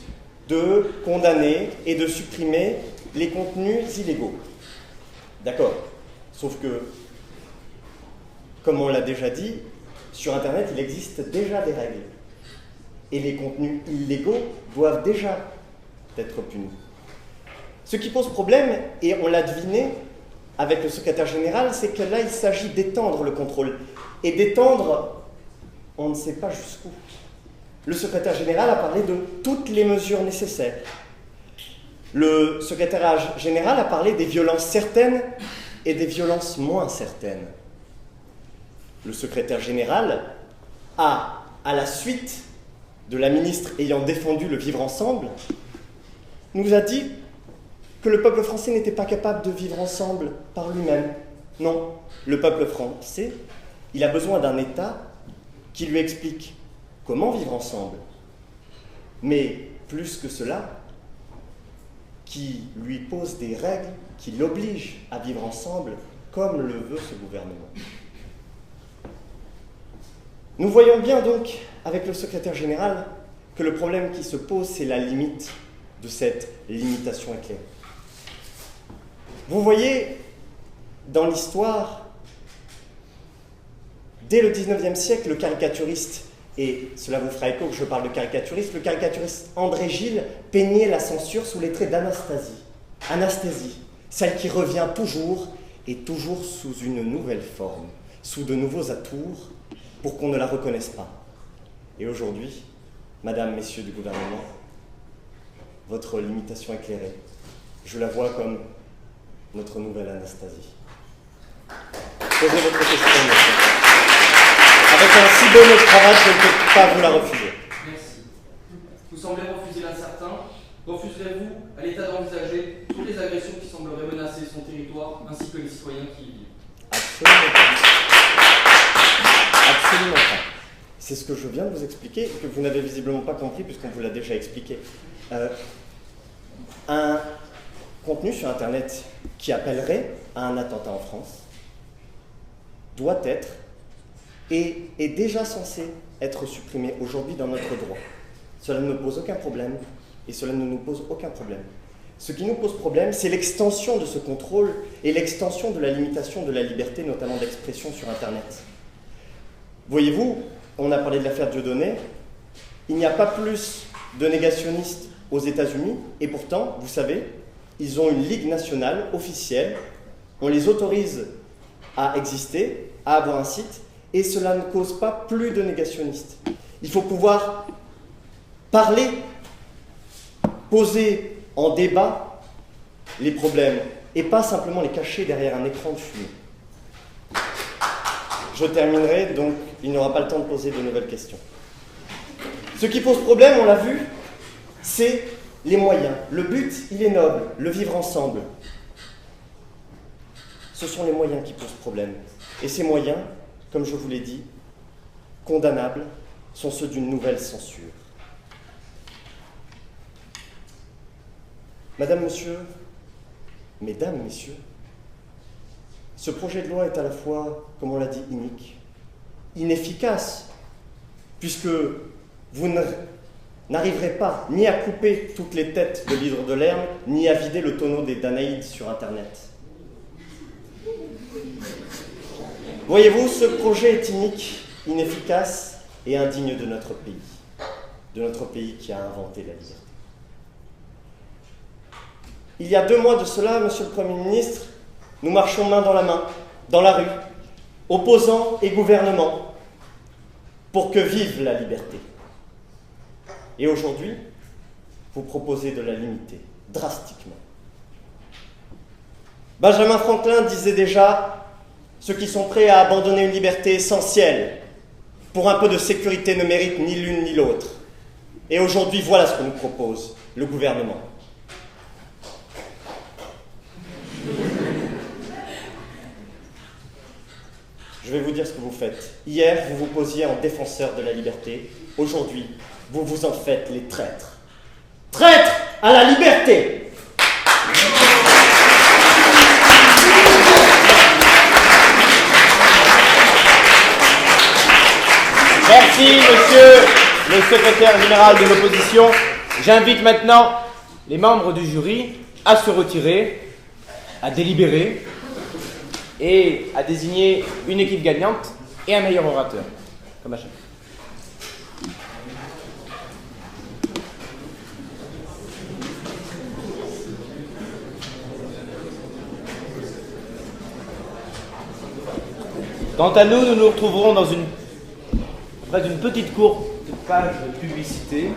de condamner et de supprimer les contenus illégaux. D'accord. Sauf que, comme on l'a déjà dit, sur Internet, il existe déjà des règles. Et les contenus illégaux doivent déjà être punis. Ce qui pose problème, et on l'a deviné avec le secrétaire général, c'est que là, il s'agit d'étendre le contrôle. Et d'étendre, on ne sait pas jusqu'où. Le secrétaire général a parlé de toutes les mesures nécessaires. Le secrétaire général a parlé des violences certaines et des violences moins certaines. Le secrétaire général a, à la suite de la ministre ayant défendu le vivre ensemble, nous a dit que le peuple français n'était pas capable de vivre ensemble par lui-même. Non, le peuple français, il a besoin d'un État qui lui explique comment vivre ensemble, mais plus que cela, qui lui pose des règles qui l'obligent à vivre ensemble comme le veut ce gouvernement. Nous voyons bien donc, avec le secrétaire général, que le problème qui se pose, c'est la limite de cette limitation éclairée. Vous voyez, dans l'histoire, dès le XIXe siècle, le caricaturiste, et cela vous fera écho que je parle de caricaturiste, le caricaturiste André Gide peignait la censure sous les traits d'Anastasie. Anastasie, celle qui revient toujours, et toujours sous une nouvelle forme, sous de nouveaux atours, pour qu'on ne la reconnaisse pas. Et aujourd'hui, Madame, Messieurs du gouvernement, votre limitation éclairée, je la vois comme notre nouvelle Anastasie. Posez votre question, monsieur. Avec un si beau mot de cravate, je ne peux pas vous la refuser. Merci. Vous semblez refuser l'incertain. Refuserez-vous à l'État d'envisager toutes les agressions qui sembleraient menacer son territoire, ainsi que les citoyens qui y vivent? Absolument pas. Absolument pas. C'est ce que je viens de vous expliquer et que vous n'avez visiblement pas compris puisqu'on vous l'a déjà expliqué. Un contenu sur Internet qui appellerait à un attentat en France doit être et est déjà censé être supprimé aujourd'hui dans notre droit. Cela ne me pose aucun problème et cela ne nous pose aucun problème. Ce qui nous pose problème, c'est l'extension de ce contrôle et l'extension de la limitation de la liberté, notamment d'expression sur Internet. Voyez-vous, on a parlé de l'affaire Dieudonné, il n'y a pas plus de négationnistes aux États-Unis, et pourtant, vous savez, ils ont une ligue nationale officielle, on les autorise à exister, à avoir un site, et cela ne cause pas plus de négationnistes. Il faut pouvoir parler, poser en débat les problèmes, et pas simplement les cacher derrière un écran de fumée. Je terminerai, donc il n'y aura pas le temps de poser de nouvelles questions. Ce qui pose problème, on l'a vu, c'est les moyens. Le but, il est noble, le vivre ensemble. Ce sont les moyens qui posent problème. Et ces moyens, comme je vous l'ai dit, condamnables, sont ceux d'une nouvelle censure. Madame, Monsieur, Mesdames, Messieurs, ce projet de loi est à la fois, comme on l'a dit, inique, inefficace, puisque vous n'arriverez pas ni à couper toutes les têtes de l'hydre de Lerne, ni à vider le tonneau des Danaïdes sur Internet. Voyez-vous, ce projet est inique, inefficace et indigne de notre pays qui a inventé la liberté. Il y a 2 mois de cela, Monsieur le Premier ministre, nous marchions main dans la main, dans la rue, opposants et gouvernement, pour que vive la liberté. Et aujourd'hui, vous proposez de la limiter, drastiquement. Benjamin Franklin disait déjà « Ceux qui sont prêts à abandonner une liberté essentielle pour un peu de sécurité ne méritent ni l'une ni l'autre. » Et aujourd'hui, voilà ce que nous propose le gouvernement. Je vais vous dire ce que vous faites. Hier, vous vous posiez en défenseur de la liberté. Aujourd'hui, vous vous en faites les traîtres. Traîtres à la liberté! Merci, monsieur le secrétaire général de l'opposition. J'invite maintenant les membres du jury à se retirer, à délibérer et à désigner une équipe gagnante et un meilleur orateur, comme à chaque fois. Quant à nous, nous nous retrouverons dans près d'une petite courte page de publicité.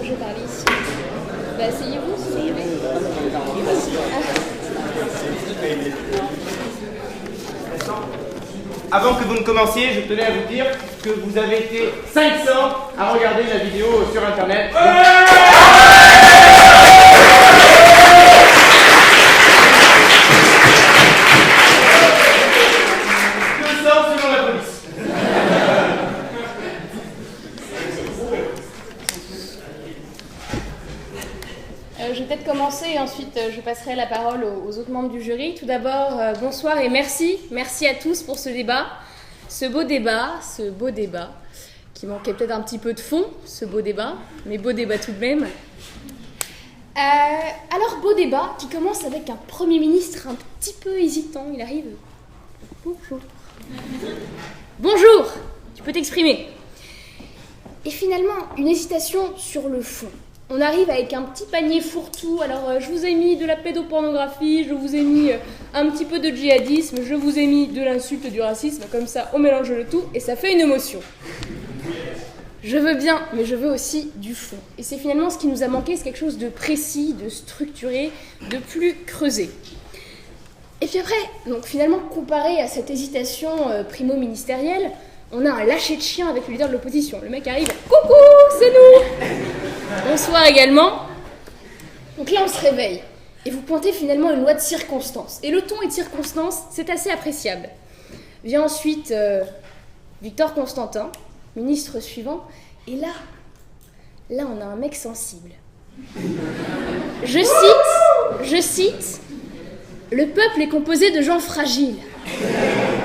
Je parle ici. Bah, asseyez-vous si vous voulez. Avant que vous ne commenciez, je tenais à vous dire que vous avez été 500 à regarder la vidéo sur Internet. 200 selon la police. Je vais peut-être commencer et ensuite je passerai la parole aux autres membres du jury. Tout d'abord, bonsoir et merci. Merci à tous pour ce débat. Ce beau débat qui manquait peut-être un petit peu de fond, ce beau débat, mais beau débat tout de même. Alors, beau débat qui commence avec un Premier ministre un petit peu hésitant. Il arrive. Bonjour. Bonjour, tu peux t'exprimer. Et finalement, une hésitation sur le fond. On arrive avec un petit panier fourre-tout. Alors, je vous ai mis de la pédopornographie, je vous ai mis un petit peu de djihadisme, je vous ai mis de l'insulte, du racisme. Comme ça, on mélange le tout et ça fait une émotion. Je veux bien, mais je veux aussi du fond. Et c'est finalement ce qui nous a manqué, c'est quelque chose de précis, de structuré, de plus creusé. Et puis après, donc finalement, comparé à cette hésitation primo-ministérielle, on a un lâcher de chien avec le leader de l'opposition. Le mec arrive, coucou, c'est nous. Bonsoir également. Donc là, on se réveille. Et vous pointez finalement une loi de circonstance. Et le ton et de circonstance, c'est assez appréciable. Vient ensuite Victor Constantin, ministre suivant. Et là, on a un mec sensible. Je cite, le peuple est composé de gens fragiles.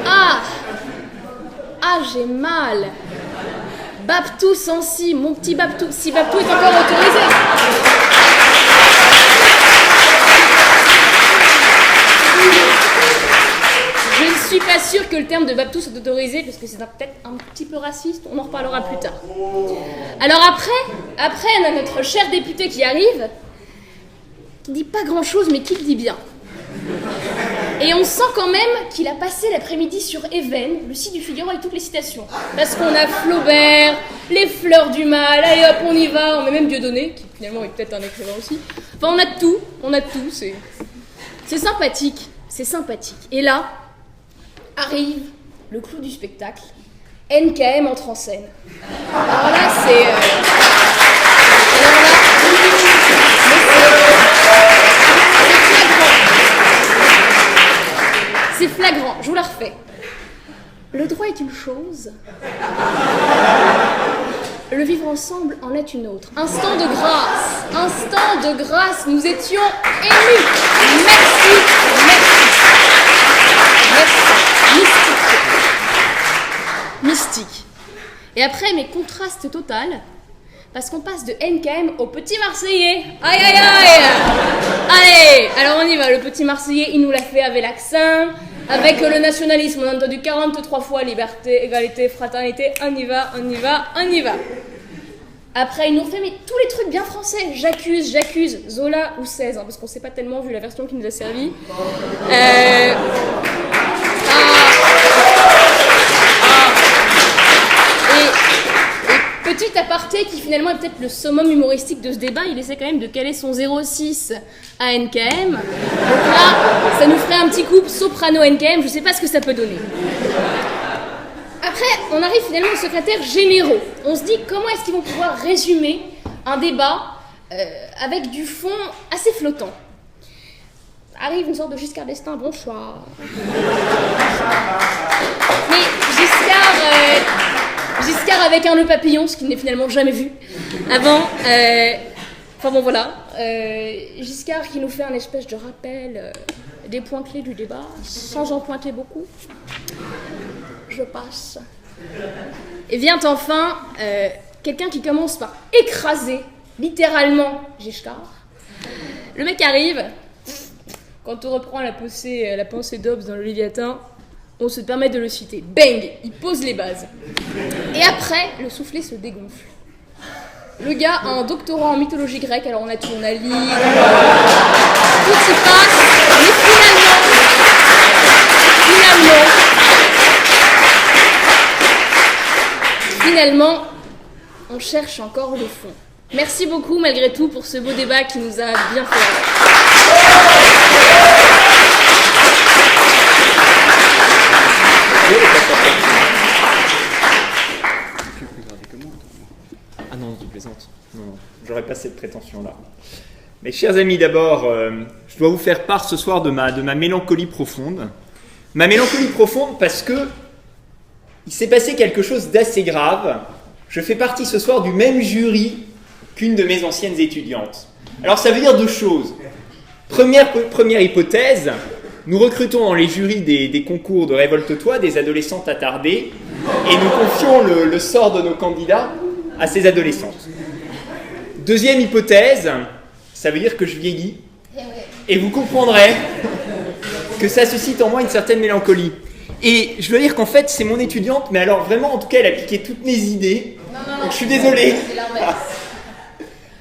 Ah, j'ai mal. Baptou Sensi, mon petit Baptou, si Baptou est encore autorisé. Je ne suis pas sûre que le terme de Baptou soit autorisé parce que c'est peut-être un petit peu raciste, on en reparlera plus tard. Alors après on a notre cher député qui arrive, qui dit pas grand-chose mais qui le dit bien. Et on sent quand même qu'il a passé l'après-midi sur Even, le site du Figaro avec toutes les citations. Parce qu'on a Flaubert, les fleurs du mal, allez hop on y va, on met même Dieudonné, qui finalement est peut-être un écrivain aussi. Enfin on a tout, c'est sympathique, c'est sympathique. Et là, arrive le clou du spectacle, NKM entre en scène. Alors là, c'est flagrant, je vous la refais. Le droit est une chose, le vivre ensemble en est une autre. Instant de grâce, nous étions émus. Merci. Mystique. Et après, mais contraste total, parce qu'on passe de NKM au Petit Marseillais. Aïe. Allez, alors on y va. Le Petit Marseillais, il nous l'a fait avec l'accent, avec le nationalisme. On a entendu 43 fois liberté, égalité, fraternité. On y va. Après, il nous refait mais tous les trucs bien français. J'accuse, Zola ou 16, parce qu'on sait pas tellement vu la version qui nous a servi. Et petit aparté qui finalement est peut-être le summum humoristique de ce débat, il essaie quand même de caler son 06 à NKM. Donc là, ça nous ferait un petit couple soprano-NKM, je sais pas ce que ça peut donner. Après, on arrive finalement aux secrétaires généraux. On se dit comment est-ce qu'ils vont pouvoir résumer un débat avec du fond assez flottant. Arrive une sorte de Giscard d'Estaing, bonsoir. Mais Giscard avec un nœud papillon, ce qu'il n'est finalement jamais vu avant. Enfin bon voilà. Giscard qui nous fait un espèce de rappel des points clés du débat, sans en pointer beaucoup. Je passe. Et vient enfin quelqu'un qui commence par écraser littéralement Giscard. Le mec arrive. Quand on reprend la pensée d'Hobbes dans le Léviathan, on se permet de le citer. Bang, il pose les bases. Et après, le soufflet se dégonfle. Le gars a un doctorat en mythologie grecque, alors on a tout, on a l'île, tout s'y passe, mais finalement, on cherche encore le fond. Merci beaucoup malgré tout pour ce beau débat qui nous a bien fait. Ah non, tu plaisantes. Non, j'aurais pas cette prétention-là. Mes chers amis, d'abord, je dois vous faire part ce soir de ma mélancolie profonde. Ma mélancolie profonde parce que il s'est passé quelque chose d'assez grave. Je fais partie ce soir du même jury qu'une de mes anciennes étudiantes. Alors ça veut dire deux choses. Première hypothèse, nous recrutons dans les jurys des concours de Révolte-toi des adolescentes attardées et nous confions le sort de nos candidats à ces adolescentes. Deuxième hypothèse, ça veut dire que je vieillis et vous comprendrez que ça suscite en moi une certaine mélancolie. Et je dois dire qu'en fait c'est mon étudiante, mais alors vraiment en tout cas elle a piqué toutes mes idées, donc je suis désolé.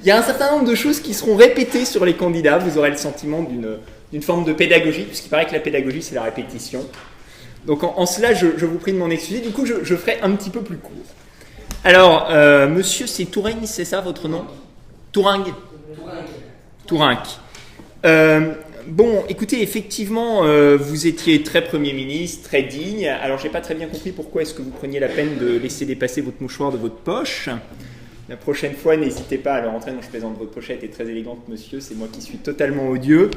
Il y a un certain nombre de choses qui seront répétées sur les candidats, vous aurez le sentiment d'une forme de pédagogie, puisqu'il paraît que la pédagogie c'est la répétition. Donc en cela je vous prie de m'en excuser, du coup je ferai un petit peu plus court. Alors, monsieur, c'est Touring, c'est ça votre nom ? Touring. Bon, écoutez, effectivement, vous étiez très Premier ministre, très digne. Alors, j'ai pas très bien compris pourquoi est-ce que vous preniez la peine de laisser dépasser votre mouchoir de votre poche. La prochaine fois, n'hésitez pas à le rentrer. Non, je plaisante, votre pochette est très élégante, monsieur. C'est moi qui suis totalement odieux.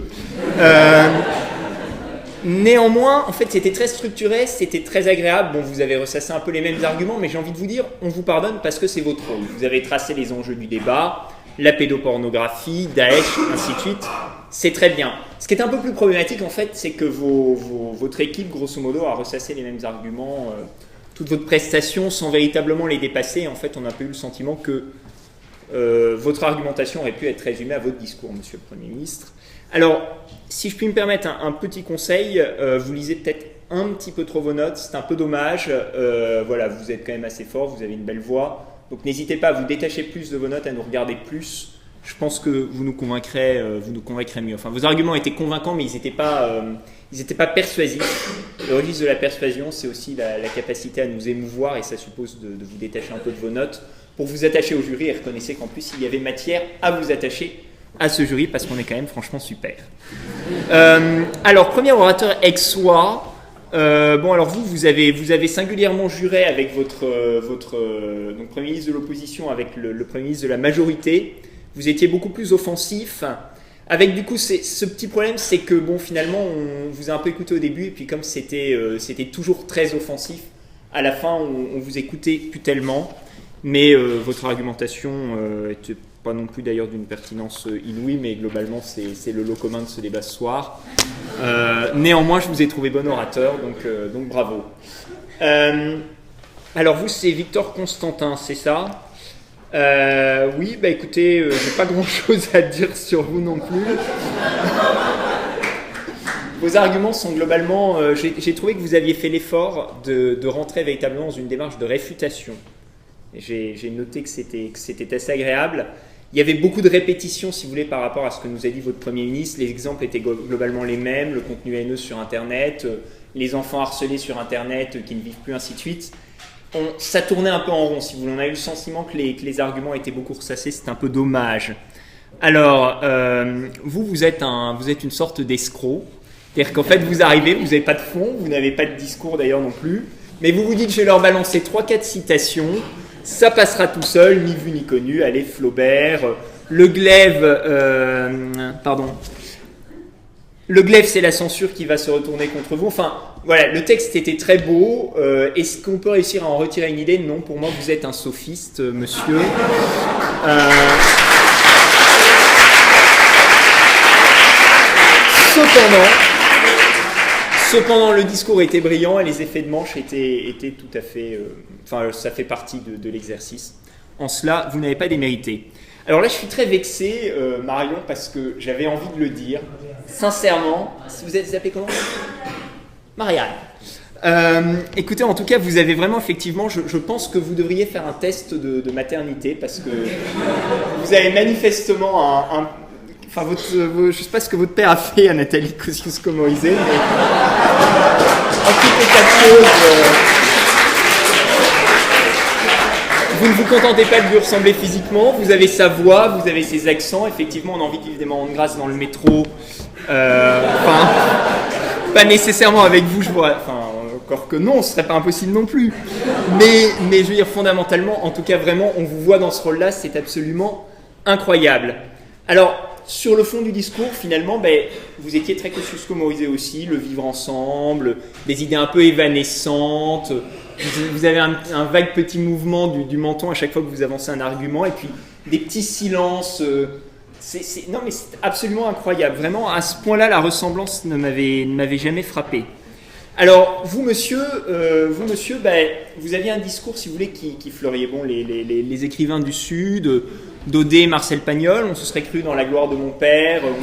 Néanmoins, en fait, c'était très structuré, c'était très agréable. Bon, vous avez ressassé un peu les mêmes arguments, mais j'ai envie de vous dire, on vous pardonne parce que c'est votre rôle. Vous avez tracé les enjeux du débat, la pédopornographie, Daesh, ainsi de suite. C'est très bien. Ce qui est un peu plus problématique, en fait, c'est que votre équipe, grosso modo, a ressassé les mêmes arguments, toute votre prestation sans véritablement les dépasser. En fait, on a un peu eu le sentiment que votre argumentation aurait pu être résumée à votre discours, monsieur le Premier ministre. Alors, si je puis me permettre un petit conseil, vous lisez peut-être un petit peu trop vos notes, c'est un peu dommage. Voilà, vous êtes quand même assez fort, vous avez une belle voix. Donc n'hésitez pas à vous détacher plus de vos notes, à nous regarder plus. Je pense que vous nous convaincrez mieux. Enfin, vos arguments étaient convaincants, mais ils n'étaient pas persuasifs. Le registre de la persuasion, c'est aussi la capacité à nous émouvoir, et ça suppose de vous détacher un peu de vos notes pour vous attacher au jury, et reconnaissez qu'en plus, il y avait matière à vous attacher à ce jury, parce qu'on est quand même franchement super. Alors, premier orateur ex-soi. Bon, alors vous avez singulièrement juré avec votre donc, Premier ministre de l'opposition, avec le Premier ministre de la majorité. Vous étiez beaucoup plus offensif. Avec du coup, ce petit problème, c'est que bon, finalement, on vous a un peu écouté au début, et puis comme c'était toujours très offensif, à la fin, on vous écoutait plus tellement. Mais votre argumentation était pas non plus d'ailleurs d'une pertinence inouïe, mais globalement, c'est le lot commun de ce débat ce soir. Néanmoins, je vous ai trouvé bon orateur, donc bravo. Alors vous, c'est Victor Constantin, c'est ça ? Oui, bah écoutez, j'ai pas grand-chose à dire sur vous non plus. Vos arguments sont globalement... j'ai trouvé que vous aviez fait l'effort de rentrer véritablement dans une démarche de réfutation. J'ai noté que c'était assez agréable. Il y avait beaucoup de répétitions, si vous voulez, par rapport à ce que nous a dit votre Premier ministre. Les exemples étaient globalement les mêmes, le contenu haineux sur Internet, les enfants harcelés sur Internet qui ne vivent plus, ainsi de suite. Ça tournait un peu en rond, si vous voulez. On a eu le sentiment que les arguments étaient beaucoup ressassés, c'est un peu dommage. Alors, vous êtes une sorte d'escroc. C'est-à-dire qu'en fait, vous arrivez, vous n'avez pas de fond, vous n'avez pas de discours d'ailleurs non plus, mais vous vous dites, je vais leur balancer 3-4 citations, ça passera tout seul, ni vu ni connu. Allez, Flaubert, le glaive, le glaive, c'est la censure qui va se retourner contre vous. Enfin, voilà, le texte était très beau. Est-ce qu'on peut réussir à en retirer une idée ? Non, pour moi, vous êtes un sophiste, monsieur. Cependant, le discours était brillant et les effets de manche étaient tout à fait... ça fait partie de l'exercice. En cela, vous n'avez pas démérité. Alors là, je suis très vexé, Marion, parce que j'avais envie de le dire. Sincèrement, si vous êtes appelé comment ? Marianne. Écoutez, en tout cas, vous avez vraiment, effectivement, je pense que vous devriez faire un test de maternité, parce que vous avez manifestement je ne sais pas ce que votre père a fait à Nathalie Kosciusko-Morizet, mais en tout état de cause, vous ne vous contentez pas de lui ressembler physiquement, vous avez sa voix, vous avez ses accents. Effectivement, on a envie de vivre des moments de grâce dans le métro. Pas nécessairement avec vous, je vois. Encore que non, ce serait pas impossible non plus. Mais je veux dire, fondamentalement, en tout cas, vraiment, on vous voit dans ce rôle-là, c'est absolument incroyable. Alors, sur le fond du discours, finalement, vous étiez très Kosciusko-Morizet aussi, le vivre ensemble, des idées un peu évanescentes. Vous avez un vague petit mouvement du menton à chaque fois que vous avancez un argument, et puis des petits silences. Non, mais c'est absolument incroyable. Vraiment, à ce point-là, la ressemblance ne m'avait jamais frappé. Alors, vous, monsieur, vous aviez un discours, si vous voulez, qui fleurit. Bon, les écrivains du Sud, Daudet, Marcel Pagnol, on se serait cru dans La gloire de mon père, on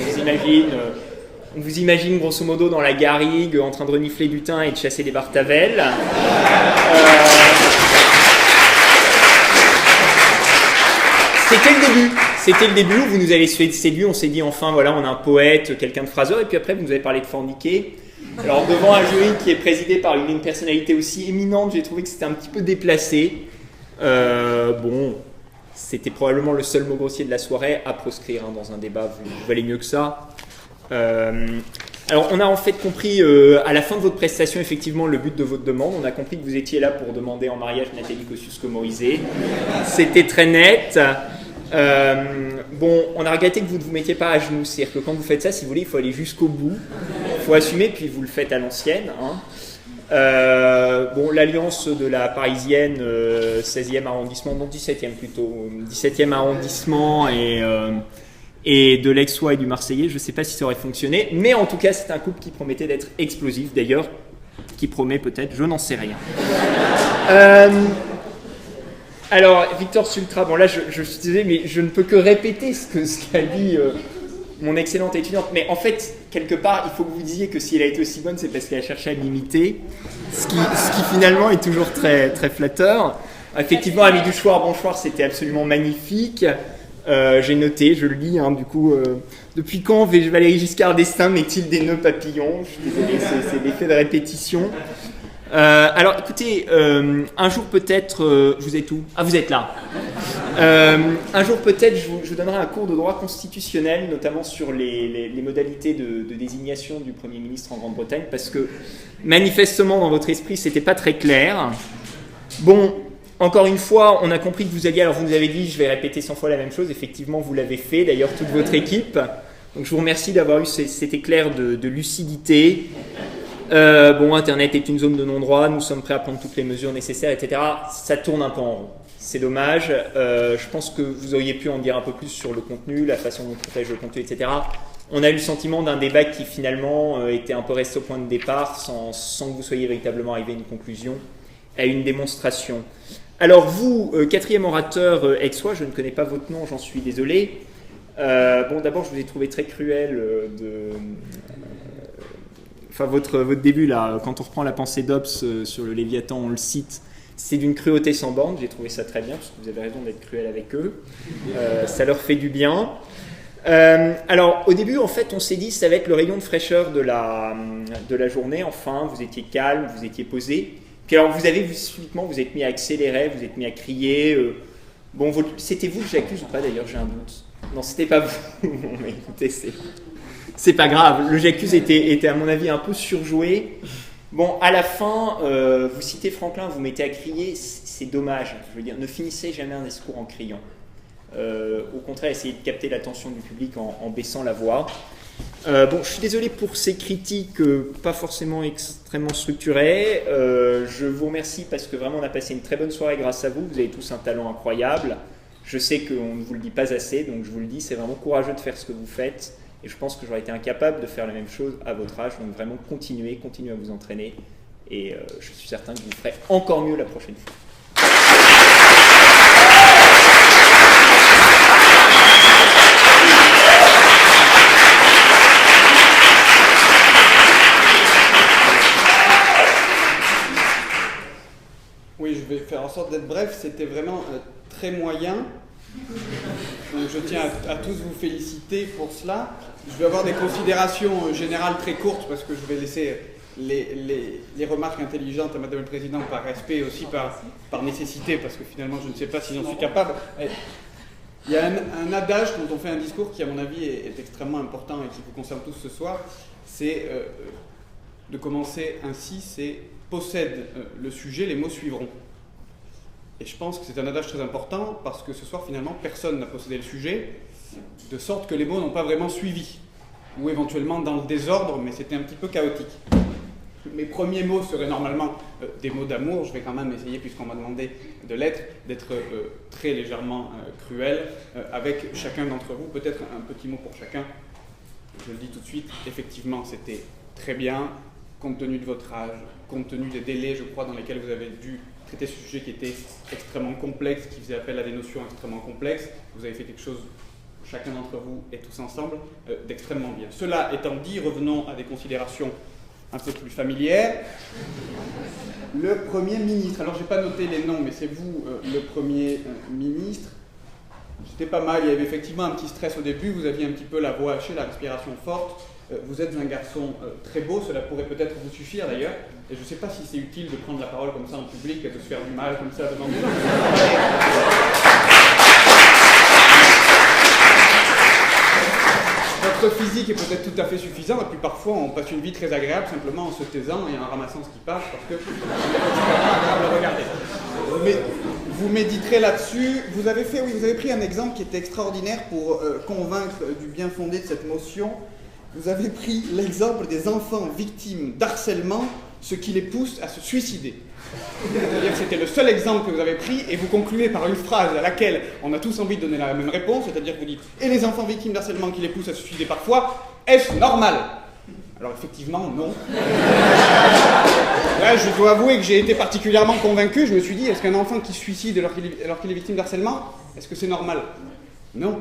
vous imagine grosso modo dans la garrigue, en train de renifler du thym et de chasser des bartavelles. C'était le début où vous nous avez séduit, on s'est dit enfin voilà, on a un poète, quelqu'un de phraseur, et puis après vous nous avez parlé de forniquer. Alors devant un jury qui est présidé par une personnalité aussi éminente, j'ai trouvé que c'était un petit peu déplacé. Bon, c'était probablement le seul mot grossier de la soirée à proscrire dans un débat, vous valez mieux que ça. Alors, on a en fait compris à la fin de votre prestation, effectivement, le but de votre demande. On a compris que vous étiez là pour demander en mariage Nathalie Kosciusko-Morizet. C'était très net. Bon, on a regretté que vous ne vous mettiez pas à genoux. C'est-à-dire que quand vous faites ça, si vous voulez, il faut aller jusqu'au bout. Il faut assumer, puis vous le faites à l'ancienne. Hein. Bon, l'alliance de la Parisienne, 16e arrondissement, non 17e plutôt, 17e arrondissement et de l'Aixois et du Marseillais, je ne sais pas si ça aurait fonctionné, mais en tout cas, c'est un couple qui promettait d'être explosif, d'ailleurs, qui promet peut-être, je n'en sais rien. Alors, Victor Sultra, bon là, je suis désolé, mais je ne peux que répéter ce qu'a dit mon excellente étudiante, mais en fait, quelque part, il faut que vous disiez que si elle a été aussi bonne, c'est parce qu'elle a cherché à m'imiter, ce qui finalement est toujours très, très flatteur. Effectivement, Amis du Choir, bonsoir, c'était absolument magnifique. J'ai noté, je le lis, hein, du coup, depuis quand Valéry Giscard d'Estaing met-il des nœuds papillons? Je suis désolé, c'est l'effet de répétition. Alors, écoutez, un jour peut-être, vous êtes où? Ah, vous êtes là. Un jour peut-être, je vous donnerai un cours de droit constitutionnel, notamment sur les modalités de désignation du Premier ministre en Grande-Bretagne, parce que manifestement, dans votre esprit, c'était pas très clair. Bon. Encore une fois, on a compris que vous alliez, alors vous nous avez dit, je vais répéter 100 fois la même chose, effectivement vous l'avez fait, d'ailleurs toute votre équipe. Donc je vous remercie d'avoir eu cet éclair de lucidité. Bon, Internet est une zone de non-droit, nous sommes prêts à prendre toutes les mesures nécessaires, etc. Ça tourne un peu en rond, c'est dommage. Je pense que vous auriez pu en dire un peu plus sur le contenu, la façon dont on protège le contenu, etc. On a eu le sentiment d'un débat qui finalement était un peu resté au point de départ, sans que vous soyez véritablement arrivé à une conclusion, à une démonstration. Alors vous, quatrième orateur aixois, je ne connais pas votre nom, j'en suis désolé. Bon, d'abord, je vous ai trouvé très cruel enfin, votre début, là, quand on reprend la pensée d'Hobbes sur le Léviathan, on le cite, c'est d'une cruauté sans borne. J'ai trouvé ça très bien, parce que vous avez raison d'être cruel avec eux. Ça leur fait du bien. Alors, au début, en fait, on s'est dit ça va être le rayon de fraîcheur de la journée. Enfin, vous étiez calme, vous étiez posé. Puis alors, vous êtes mis à accélérer, vous êtes mis à crier. Bon, c'était vous que j'accuse ou pas d'ailleurs, j'ai un doute. Non, c'était pas vous. Bon, mais écoutez, c'est pas grave. Le j'accuse était à mon avis un peu surjoué. Bon, à la fin, vous citez Franklin, vous mettez à crier, c'est dommage. Je veux dire, ne finissez jamais un discours en criant. Au contraire, essayez de capter l'attention du public en baissant la voix. Bon, je suis désolé pour ces critiques pas forcément extrêmement structurées. Je vous remercie parce que vraiment on a passé une très bonne soirée grâce à vous. Vous avez tous un talent incroyable. Je sais qu'on ne vous le dit pas assez, donc je vous le dis, c'est vraiment courageux de faire ce que vous faites. Et je pense que j'aurais été incapable de faire la même chose à votre âge. Donc vraiment continuez à vous entraîner. Et je suis certain que vous ferez encore mieux la prochaine fois. Oui, je vais faire en sorte d'être bref. C'était vraiment très moyen. Donc je tiens à tous vous féliciter pour cela. Je vais avoir des considérations générales très courtes parce que je vais laisser les remarques intelligentes à Madame le Président par respect et aussi par nécessité, parce que finalement je ne sais pas si j'en suis capable. Il y a un adage quand on fait un discours qui à mon avis est extrêmement important et qui vous concerne tous ce soir, c'est de commencer ainsi, c'est possède le sujet, les mots suivront. Et je pense que c'est un adage très important parce que ce soir, finalement, personne n'a possédé le sujet, de sorte que les mots n'ont pas vraiment suivi. Ou éventuellement dans le désordre, mais c'était un petit peu chaotique. Mes premiers mots seraient normalement des mots d'amour. Je vais quand même essayer, puisqu'on m'a demandé de l'être, d'être très légèrement cruel avec chacun d'entre vous. Peut-être un petit mot pour chacun. Je le dis tout de suite, effectivement, c'était très bien, compte tenu de votre âge, compte tenu des délais, je crois, dans lesquels vous avez dû traiter ce sujet qui était extrêmement complexe, qui faisait appel à des notions extrêmement complexes. Vous avez fait quelque chose, chacun d'entre vous et tous ensemble, d'extrêmement bien. Cela étant dit, revenons à des considérations un peu plus familières. Le Premier ministre, alors je n'ai pas noté les noms, mais c'est vous le Premier ministre. C'était pas mal, il y avait effectivement un petit stress au début, vous aviez un petit peu la voix hachée, la respiration forte. Vous êtes un garçon très beau, cela pourrait peut-être vous suffire d'ailleurs. Et je ne sais pas si c'est utile de prendre la parole comme ça en public et de se faire du mal comme ça devant les gens. Votre notre physique est peut-être tout à fait suffisant, et puis parfois on passe une vie très agréable simplement en se taisant et en ramassant ce qui passe, parce que c'est vraiment agréable à regarder. Mais vous méditerez là-dessus. Vous avez pris un exemple qui était extraordinaire pour convaincre du bien fondé de cette motion. Vous avez pris l'exemple des enfants victimes d'harcèlement, ce qui les pousse à se suicider. C'est-à-dire que c'était le seul exemple que vous avez pris, et vous concluez par une phrase à laquelle on a tous envie de donner la même réponse, c'est-à-dire que vous dites « Et les enfants victimes d'harcèlement qui les poussent à se suicider parfois, est-ce normal ?» Alors effectivement, non. Là, je dois avouer que j'ai été particulièrement convaincu. Je me suis dit, est-ce qu'un enfant qui se suicide alors qu'il est victime d'harcèlement, est-ce que c'est normal? Non.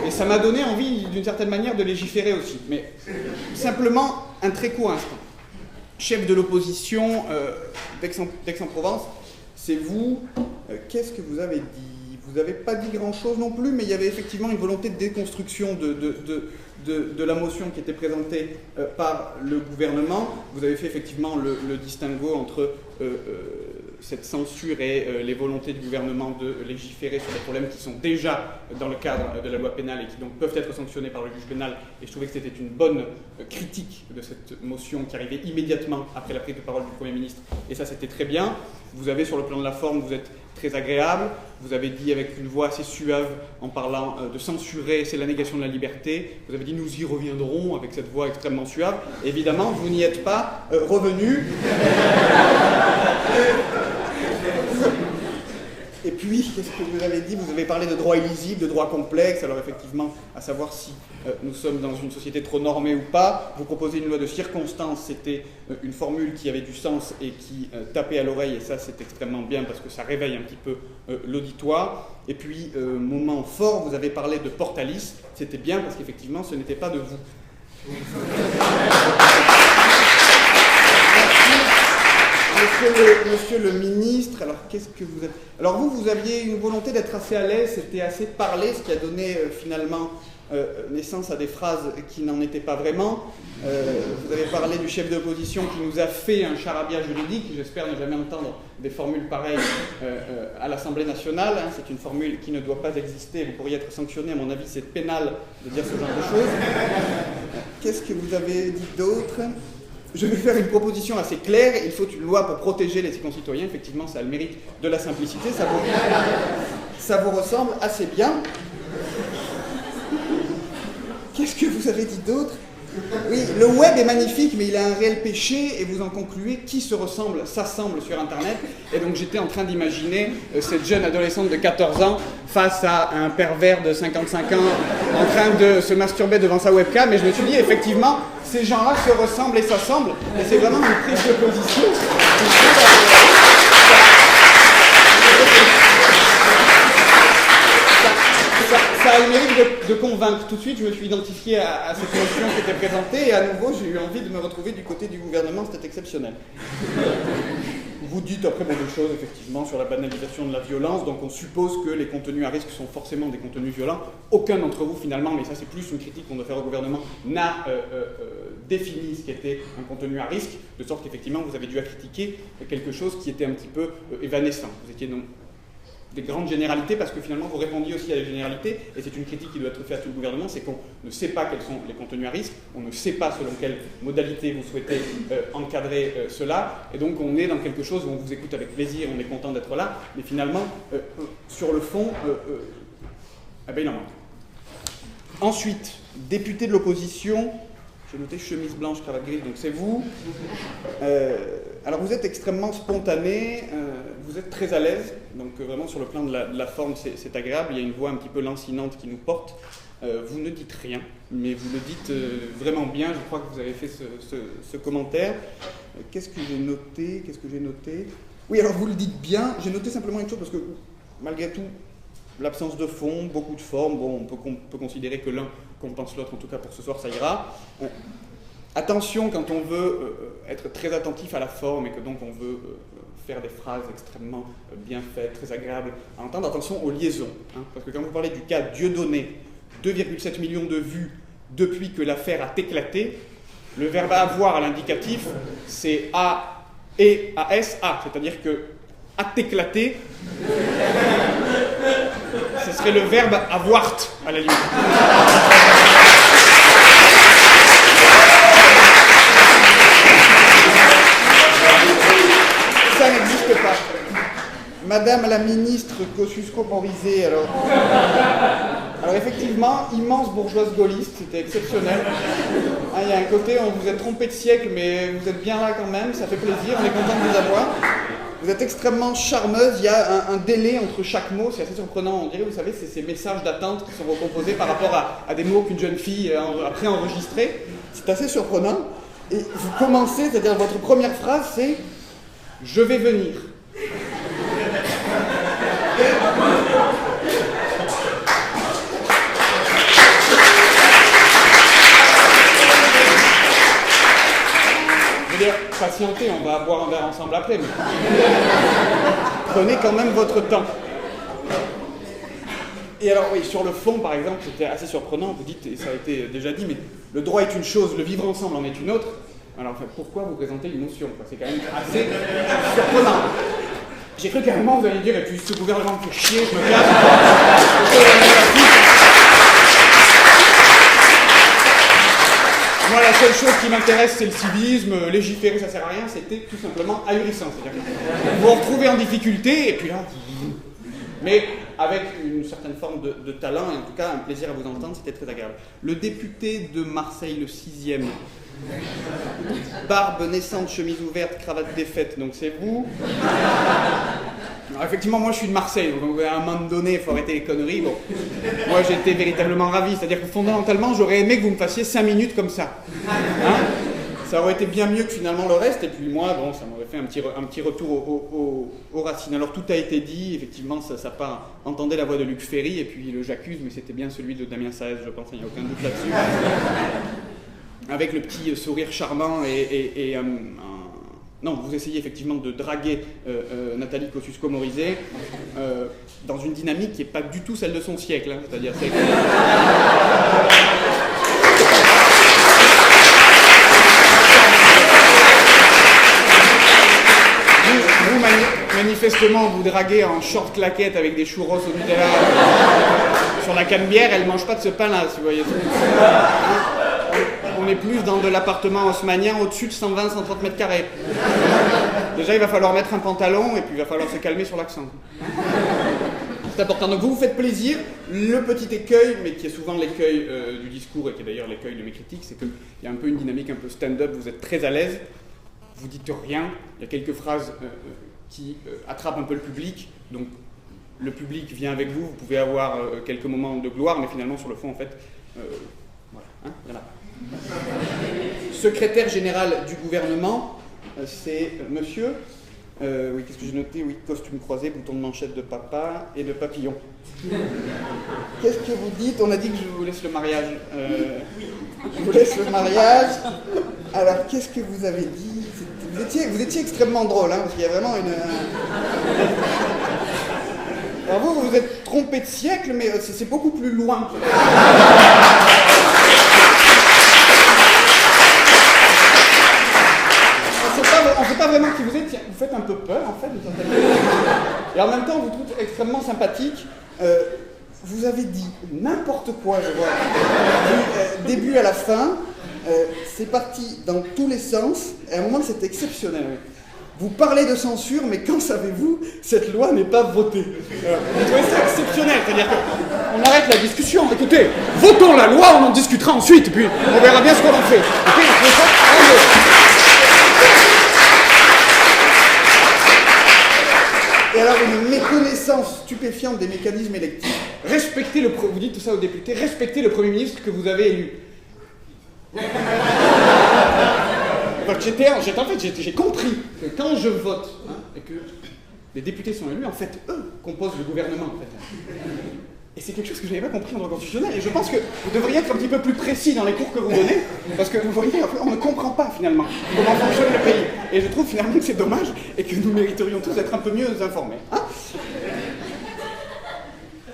Et ça m'a donné envie, d'une certaine manière, de légiférer aussi. Mais simplement, un très court instant. Chef de l'opposition d'Aix-en-Provence, c'est vous. Qu'est-ce que vous avez dit? Vous n'avez pas dit grand-chose non plus, mais il y avait effectivement une volonté de déconstruction de la motion qui était présentée par le gouvernement. Vous avez fait effectivement le distinguo entre cette censure et les volontés du gouvernement de légiférer sur des problèmes qui sont déjà dans le cadre de la loi pénale et qui donc peuvent être sanctionnés par le juge pénal. Et je trouvais que c'était une bonne critique de cette motion qui arrivait immédiatement après la prise de parole du Premier ministre. Et ça, c'était très bien. Vous avez, sur le plan de la forme, vous êtes très agréable. Vous avez dit avec une voix assez suave, en parlant de censurer, c'est la négation de la liberté. Vous avez dit nous y reviendrons avec cette voix extrêmement suave. Évidemment, vous n'y êtes pas revenu. Et puis, qu'est-ce que vous avez dit? Vous avez parlé de droit illisible, de droit complexe. Alors effectivement, à savoir si nous sommes dans une société trop normée ou pas. Vous proposez une loi de circonstance. C'était une formule qui avait du sens et qui tapait à l'oreille. Et ça, c'est extrêmement bien parce que ça réveille un petit peu l'auditoire. Et puis, moment fort, vous avez parlé de portalis. C'était bien parce qu'effectivement, ce n'était pas de vous. Monsieur le ministre, alors qu'est-ce que vous avez... Alors vous aviez une volonté d'être assez à l'aise, c'était assez parlé, ce qui a donné finalement naissance à des phrases qui n'en étaient pas vraiment. Vous avez parlé du chef d'opposition qui nous a fait un charabia juridique. J'espère ne jamais entendre des formules pareilles à l'Assemblée nationale. Hein. C'est une formule qui ne doit pas exister. Vous pourriez être sanctionné, à mon avis, c'est pénal de dire ce genre de choses. Qu'est-ce que vous avez dit d'autre ? Je vais faire une proposition assez claire. Il faut une loi pour protéger les concitoyens. Effectivement, ça a le mérite de la simplicité. Ça vous ressemble assez bien. Qu'est-ce que vous avez dit d'autre ? Oui, le web est magnifique, mais il a un réel péché, et vous en concluez, qui se ressemble, s'assemble sur Internet. Et donc j'étais en train d'imaginer cette jeune adolescente de 14 ans face à un pervers de 55 ans en train de se masturber devant sa webcam, et je me suis dit, effectivement, ces gens-là se ressemblent et s'assemblent, et c'est vraiment une prise de position. Ça a le mérite de convaincre. Tout de suite, je me suis identifié à cette motion qui était présentée, et à nouveau, j'ai eu envie de me retrouver du côté du gouvernement. C'était exceptionnel. Vous dites après beaucoup de choses, effectivement, sur la banalisation de la violence, donc on suppose que les contenus à risque sont forcément des contenus violents. Aucun d'entre vous, finalement, mais ça c'est plus une critique qu'on doit faire au gouvernement, n'a défini ce qu'était un contenu à risque, de sorte qu'effectivement, vous avez dû critiquer quelque chose qui était un petit peu évanescent. Vous étiez donc des grandes généralités, parce que finalement vous répondiez aussi à des généralités, et c'est une critique qui doit être faite à tout le gouvernement, c'est qu'on ne sait pas quels sont les contenus à risque, on ne sait pas selon quelle modalité vous souhaitez encadrer cela, et donc on est dans quelque chose où on vous écoute avec plaisir, on est content d'être là, mais finalement, sur le fond, eh ben, il en manque. Ensuite, député de l'opposition, j'ai noté chemise blanche, cravate grise, donc c'est vous. Alors vous êtes extrêmement spontané, vous êtes très à l'aise, donc vraiment sur le plan de la forme c'est agréable, il y a une voix un petit peu lancinante qui nous porte. Vous ne dites rien, mais vous le dites vraiment bien, je crois que vous avez fait ce commentaire. Qu'est-ce que j'ai noté ? Oui, alors vous le dites bien, j'ai noté simplement une chose, parce que malgré tout, l'absence de fond, beaucoup de forme, bon, on peut considérer que l'un compense l'autre, en tout cas pour ce soir ça ira. Attention quand on veut être très attentif à la forme et que donc on veut faire des phrases extrêmement bien faites, très agréables à entendre, attention aux liaisons. Hein, parce que quand vous parlez du cas Dieudonné, 2,7 millions de vues depuis que l'affaire a éclaté, le verbe avoir à l'indicatif, c'est A et A-S-A, c'est-à-dire que a éclaté, ce serait le verbe avoir à la limite. Madame la ministre Kosciusko-Morizet, alors effectivement, immense bourgeoise gaulliste, c'était exceptionnel. Ah, il y a un côté, on vous êtes trompé de siècle, mais vous êtes bien là quand même, ça fait plaisir, on est content de vous avoir. Vous êtes extrêmement charmeuse, il y a un délai entre chaque mot, c'est assez surprenant, on dirait, vous savez, c'est ces messages d'attente qui sont recomposés par rapport à des mots qu'une jeune fille a préenregistrés. C'est assez surprenant. Et vous commencez, c'est-à-dire votre première phrase, c'est « Je vais venir ». Je veux dire, patientez, on va boire un verre ensemble après, mais prenez quand même votre temps. Et alors oui, sur le fond, par exemple, c'était assez surprenant, vous dites, et ça a été déjà dit, mais le droit est une chose, le vivre ensemble en est une autre. Alors enfin, pourquoi vous présentez une motion, quoi? C'est quand même assez surprenant. J'ai cru qu'à un moment vous alliez dire, et puis ce gouvernement me fait chier, je me casse. Moi, la seule chose qui m'intéresse, c'est le civisme. Légiférer, ça sert à rien. C'était tout simplement ahurissant. C'est-à-dire que vous vous retrouvez en difficulté, et puis là... Mais avec une certaine forme de talent, et en tout cas un plaisir à vous entendre, c'était très agréable. Le député de Marseille, le 6e, barbe naissante, chemise ouverte, cravate défaite, donc c'est vous. Alors, effectivement, moi je suis de Marseille, donc à un moment donné, il faut arrêter les conneries. Bon. Moi j'étais véritablement ravi, c'est-à-dire que fondamentalement, j'aurais aimé que vous me fassiez 5 minutes comme ça. Hein? Ça aurait été bien mieux que finalement le reste, et puis moi, bon, ça m'aurait fait un petit retour aux racines. Alors tout a été dit, effectivement, ça part, entendez la voix de Luc Ferry, et puis le j'accuse, mais c'était bien celui de Damien Saez, je pense, il n'y a aucun doute là-dessus. Avec le petit sourire charmant et non, vous essayez effectivement de draguer Nathalie Kosciusko-Morizet dans une dynamique qui n'est pas du tout celle de son siècle, hein, c'est-à-dire celle manifestement, vous draguez en short claquette avec des churros au Nutella sur la canne-bière, elle ne mange pas de ce pain-là, si vous voyez. On est plus dans de l'appartement haussmannien au-dessus de 120-130 mètres carrés. Déjà, il va falloir mettre un pantalon et puis il va falloir se calmer sur l'accent. C'est important. Donc vous vous faites plaisir. Le petit écueil, mais qui est souvent l'écueil du discours et qui est d'ailleurs l'écueil de mes critiques, c'est qu'il y a un peu une dynamique un peu stand-up, vous êtes très à l'aise, vous dites rien, il y a quelques phrases qui attrapent un peu le public, donc le public vient avec vous, vous pouvez avoir quelques moments de gloire, mais finalement sur le fond en fait, voilà, hein, voilà. Secrétaire général du gouvernement, c'est monsieur, oui, qu'est-ce que j'ai noté? Oui, costume croisé, bouton de manchette de papa et de papillon. Qu'est-ce que vous dites? On a dit que je vous laisse le mariage. Je vous laisse le mariage. Alors, qu'est-ce que vous avez dit? Vous étiez extrêmement drôle, hein, parce qu'il y a vraiment une... Alors vous vous êtes trompé de siècle, mais c'est beaucoup plus loin. On ne sait pas vraiment qui vous êtes, vous faites un peu peur en fait. Et en même temps, vous trouvez extrêmement sympathique. Vous avez dit n'importe quoi, je vois. Du début à la fin, c'est parti dans tous les sens. Et à un moment, c'était exceptionnel. Vous parlez de censure, mais quand savez-vous, cette loi n'est pas votée. Vous trouvez ça exceptionnel, c'est-à-dire qu'on arrête la discussion. Écoutez, votons la loi, on en discutera ensuite, et puis on verra bien ce qu'on en fait. Okay, et alors, une méconnaissance stupéfiante des mécanismes électifs. Respectez vous dites tout ça aux députés, respectez le Premier ministre que vous avez élu. En fait, j'ai compris que quand je vote, hein, et que les députés sont élus, en fait, eux composent le gouvernement. En fait. Et c'est quelque chose que je n'avais pas compris en droit constitutionnel. Et je pense que vous devriez être un petit peu plus précis dans les cours que vous donnez, parce que vous voyez, on ne comprend pas finalement comment fonctionne le pays. Et je trouve finalement que c'est dommage et que nous mériterions tous d'être un peu mieux informés. Hein?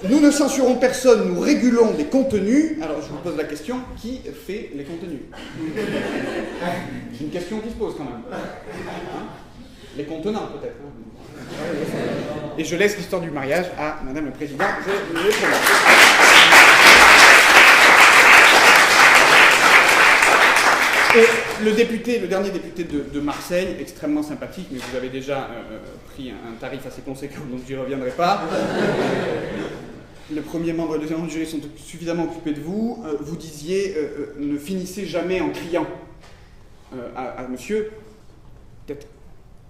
Nous ne censurons personne, nous régulons les contenus. Alors je vous pose la question, qui fait les contenus? C'est une question qui se pose quand même. Hein? Les contenants peut-être. Hein? Et je laisse l'histoire du mariage à Madame le Président. Je le présente. Et le dernier député de Marseille, extrêmement sympathique, mais vous avez déjà pris un tarif assez conséquent, donc j'y reviendrai pas. Le premier membre et le deuxième membre du jury sont suffisamment occupés de vous. Vous disiez, ne finissez jamais en criant à monsieur, peut-être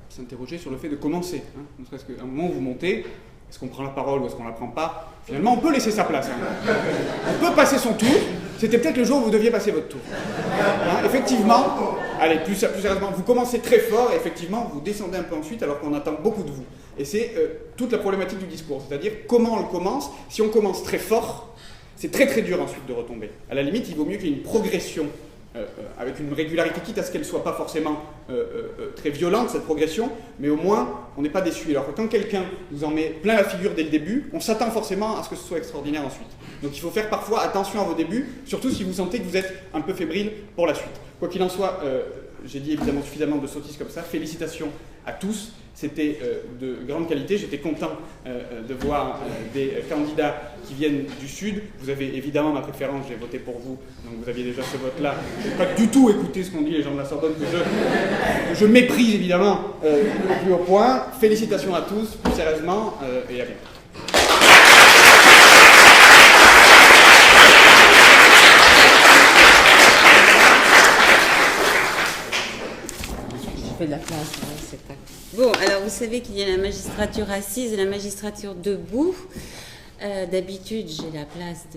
s'interroger sur le fait de commencer. Hein, ne serait-ce qu'à un moment où vous montez, est-ce qu'on prend la parole ou est-ce qu'on la prend pas? Finalement, on peut laisser sa place. Hein. On peut passer son tour. C'était peut-être le jour où vous deviez passer votre tour. Hein, effectivement, allez, plus sérieusement, vous commencez très fort et effectivement, vous descendez un peu ensuite alors qu'on attend beaucoup de vous. Et c'est toute la problématique du discours, c'est-à-dire comment on le commence. Si on commence très fort, c'est très très dur ensuite de retomber. À la limite, il vaut mieux qu'il y ait une progression avec une régularité, quitte à ce qu'elle ne soit pas forcément très violente, cette progression, mais au moins, on n'est pas déçu. Alors que quand quelqu'un vous en met plein la figure dès le début, on s'attend forcément à ce que ce soit extraordinaire ensuite. Donc il faut faire parfois attention à vos débuts, surtout si vous sentez que vous êtes un peu fébrile pour la suite. Quoi qu'il en soit, j'ai dit évidemment suffisamment de sottises comme ça. Félicitations à tous. C'était de grande qualité. J'étais content de voir des candidats qui viennent du Sud. Vous avez évidemment ma préférence, j'ai voté pour vous, donc vous aviez déjà ce vote-là. Je n'ai pas du tout écouté ce qu'ont dit les gens de la Sorbonne, que je méprise évidemment au plus haut point. Félicitations à tous, plus sérieusement, et à bientôt. De la place, c'est pas... Bon, alors vous savez qu'il y a la magistrature assise et la magistrature debout. D'habitude, j'ai la place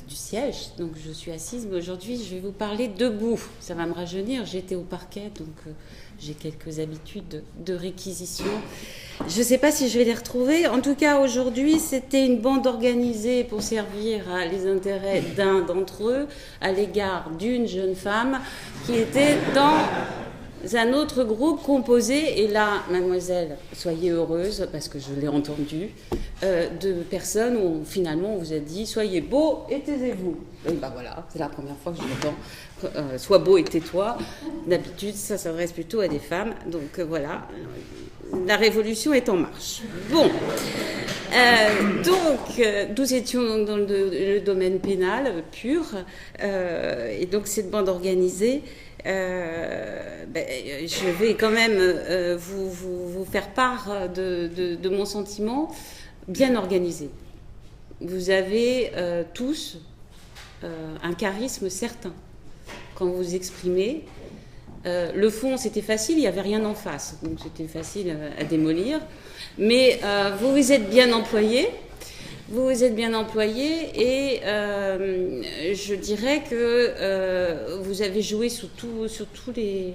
du siège, donc je suis assise, mais aujourd'hui, je vais vous parler debout. Ça va me rajeunir, j'étais au parquet, donc j'ai quelques habitudes de réquisition. Je ne sais pas si je vais les retrouver. En tout cas, aujourd'hui, c'était une bande organisée pour servir les intérêts d'un d'entre eux à l'égard d'une jeune femme qui était dans un autre groupe composé, et là, mademoiselle, soyez heureuse, parce que je l'ai entendu, de personnes où finalement on vous a dit soyez beau et taisez-vous. Et ben voilà, c'est la première fois que je l'entends. Sois beau et tais-toi. D'habitude, ça s'adresse plutôt à des femmes. Donc voilà, la révolution est en marche. Bon. Donc, nous étions dans le domaine pénal pur, et donc cette bande organisée. Je vais quand même vous faire part de mon sentiment bien organisé. Vous avez tous un charisme certain quand vous vous exprimez. Le fond, c'était facile, il n'y avait rien en face, donc c'était facile à démolir. Mais vous vous êtes bien employés. Vous êtes bien employé et je dirais que vous avez joué sur tous les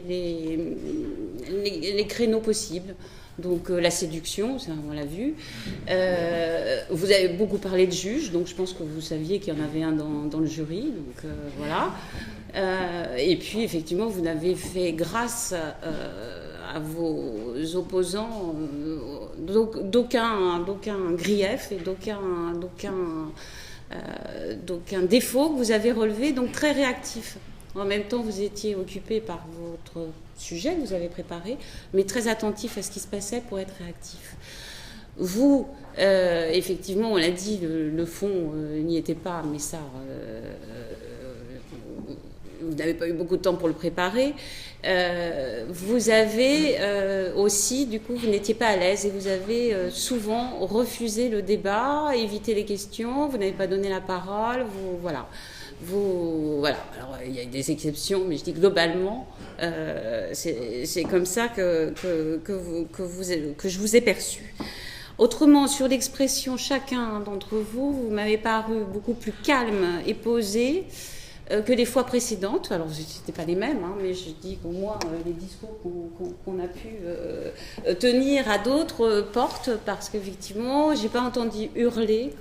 créneaux possibles. Donc la séduction, ça, on l'a vu. Vous avez beaucoup parlé de juges, donc je pense que vous saviez qu'il y en avait un dans le jury. Donc voilà. Et puis effectivement, vous n'avez fait grâce à vos opposants d'aucun grief et d'aucun défaut que vous avez relevé, donc très réactif. En même temps, vous étiez occupé par votre sujet que vous avez préparé, mais très attentif à ce qui se passait pour être réactif. Vous, effectivement, on l'a dit, le fond n'y était pas, mais ça... vous n'avez pas eu beaucoup de temps pour le préparer. Vous avez aussi, du coup, vous n'étiez pas à l'aise et vous avez souvent refusé le débat, évité les questions, vous n'avez pas donné la parole, voilà. Alors, il y a des exceptions, mais je dis globalement, c'est comme ça que je vous ai perçu. Autrement, sur l'expression chacun d'entre vous, vous m'avez paru beaucoup plus calme et posé que les fois précédentes. Alors, ce n'étaient pas les mêmes, hein, mais je dis qu'au moins, les discours qu'on a pu tenir à d'autres portes, parce qu'effectivement, je n'ai pas entendu hurler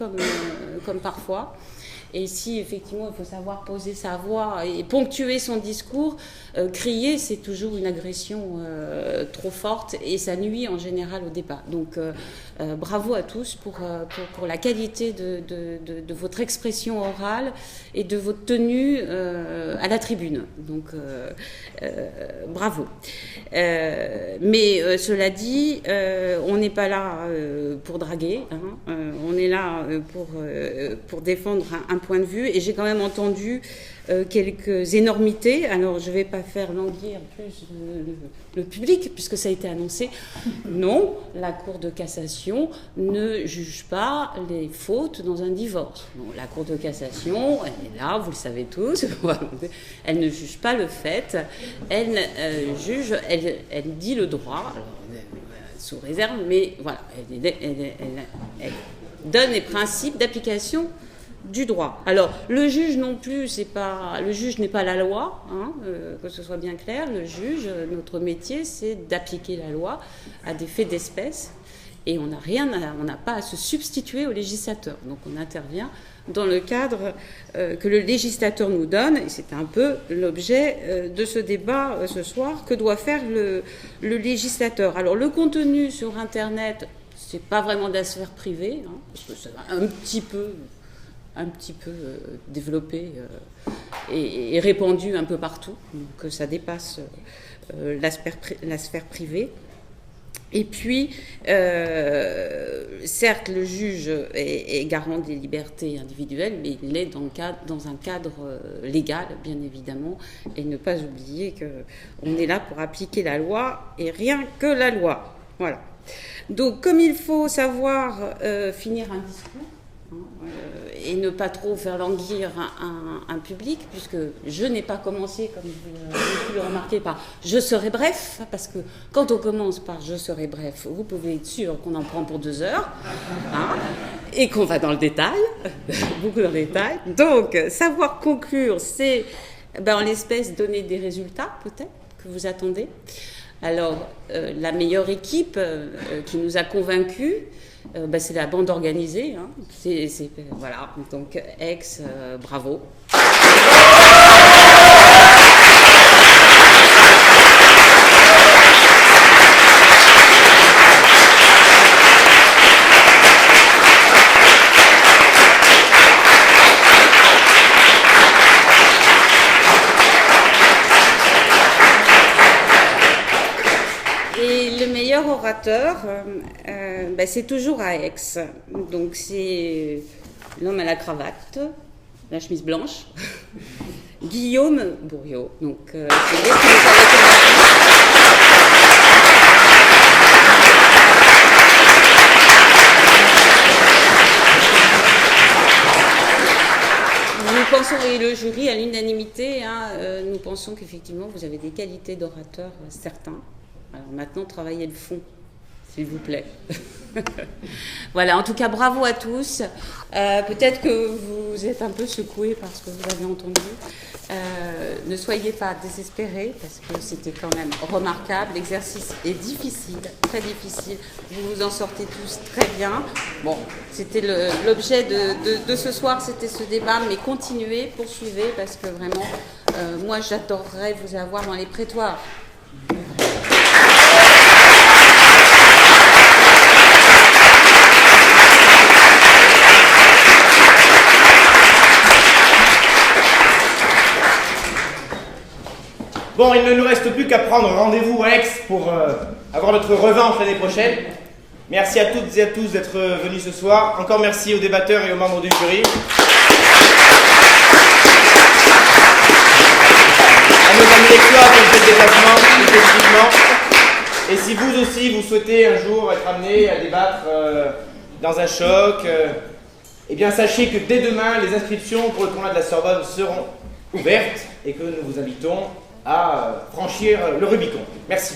comme parfois. Et si, effectivement, il faut savoir poser sa voix et ponctuer son discours, crier, c'est toujours une agression trop forte et ça nuit en général au débat. Donc, bravo à tous pour la qualité de votre expression orale et de votre tenue à la tribune. Donc, bravo. Mais cela dit, on n'est pas là pour draguer, hein, on est là pour défendre un point de vue, et j'ai quand même entendu quelques énormités. Alors, je ne vais pas faire languir plus le public, puisque ça a été annoncé. Non, la Cour de cassation ne juge pas les fautes dans un divorce. Non, la Cour de cassation, elle est là, vous le savez tous, elle ne juge pas le fait, elle juge, elle dit le droit, alors, sous réserve, mais voilà, elle donne les principes d'application du droit. Alors, le juge non plus, le juge n'est pas la loi, hein, que ce soit bien clair. Le juge, notre métier, c'est d'appliquer la loi à des faits d'espèce, et on n'a pas à se substituer au législateur. Donc, on intervient dans le cadre que le législateur nous donne, et c'est un peu l'objet de ce débat ce soir. Que doit faire le législateur? Alors, le contenu sur Internet, c'est pas vraiment de la sphère privée, hein, parce que c'est un petit peu développé et répandu un peu partout, donc ça dépasse la sphère privée. Et puis, certes, le juge est garant des libertés individuelles, mais il est dans un cadre légal, bien évidemment, et ne pas oublier qu'on est là pour appliquer la loi, et rien que la loi. Voilà. Donc, comme il faut savoir finir un discours, et ne pas trop faire languir un public, puisque je n'ai pas commencé, comme vous avez pu le remarquer, par « je serai bref », parce que quand on commence par « je serai bref », vous pouvez être sûr qu'on en prend pour 2 heures, hein, et qu'on va dans le détail, beaucoup dans le détail. Donc, savoir conclure, c'est, en l'espèce, donner des résultats, peut-être, que vous attendez. Alors, la meilleure équipe qui nous a convaincus, c'est la bande organisée. Hein. Voilà, donc Aix, bravo. Orateur, c'est toujours à Aix. Donc c'est l'homme à la cravate, la chemise blanche, Guillaume Bourriot. Donc c'est lui qui nous Nous pensons, et le jury à l'unanimité, hein, nous pensons qu'effectivement vous avez des qualités d'orateur certains. Alors maintenant, travaillez le fond, s'il vous plaît. Voilà, en tout cas, bravo à tous. Peut-être que vous êtes un peu secoués par ce que vous avez entendu. Ne soyez pas désespérés, parce que c'était quand même remarquable. L'exercice est difficile, très difficile. Vous vous en sortez tous très bien. Bon, c'était l'objet de ce soir, c'était ce débat, mais continuez, poursuivez, parce que vraiment, moi, j'adorerais vous avoir dans les prétoires. Bon, il ne nous reste plus qu'à prendre rendez-vous à Aix pour avoir notre revanche l'année prochaine. Merci à toutes et à tous d'être venus ce soir. Encore merci aux débatteurs et aux membres du jury. À nos amis lecteurs qui ont fait le déplacement, spécifiquement. Et si vous aussi, vous souhaitez un jour être amené à débattre dans un choc, eh bien sachez que dès demain, les inscriptions pour le tournoi de la Sorbonne seront ouvertes et que nous vous invitons à franchir le Rubicon. Merci.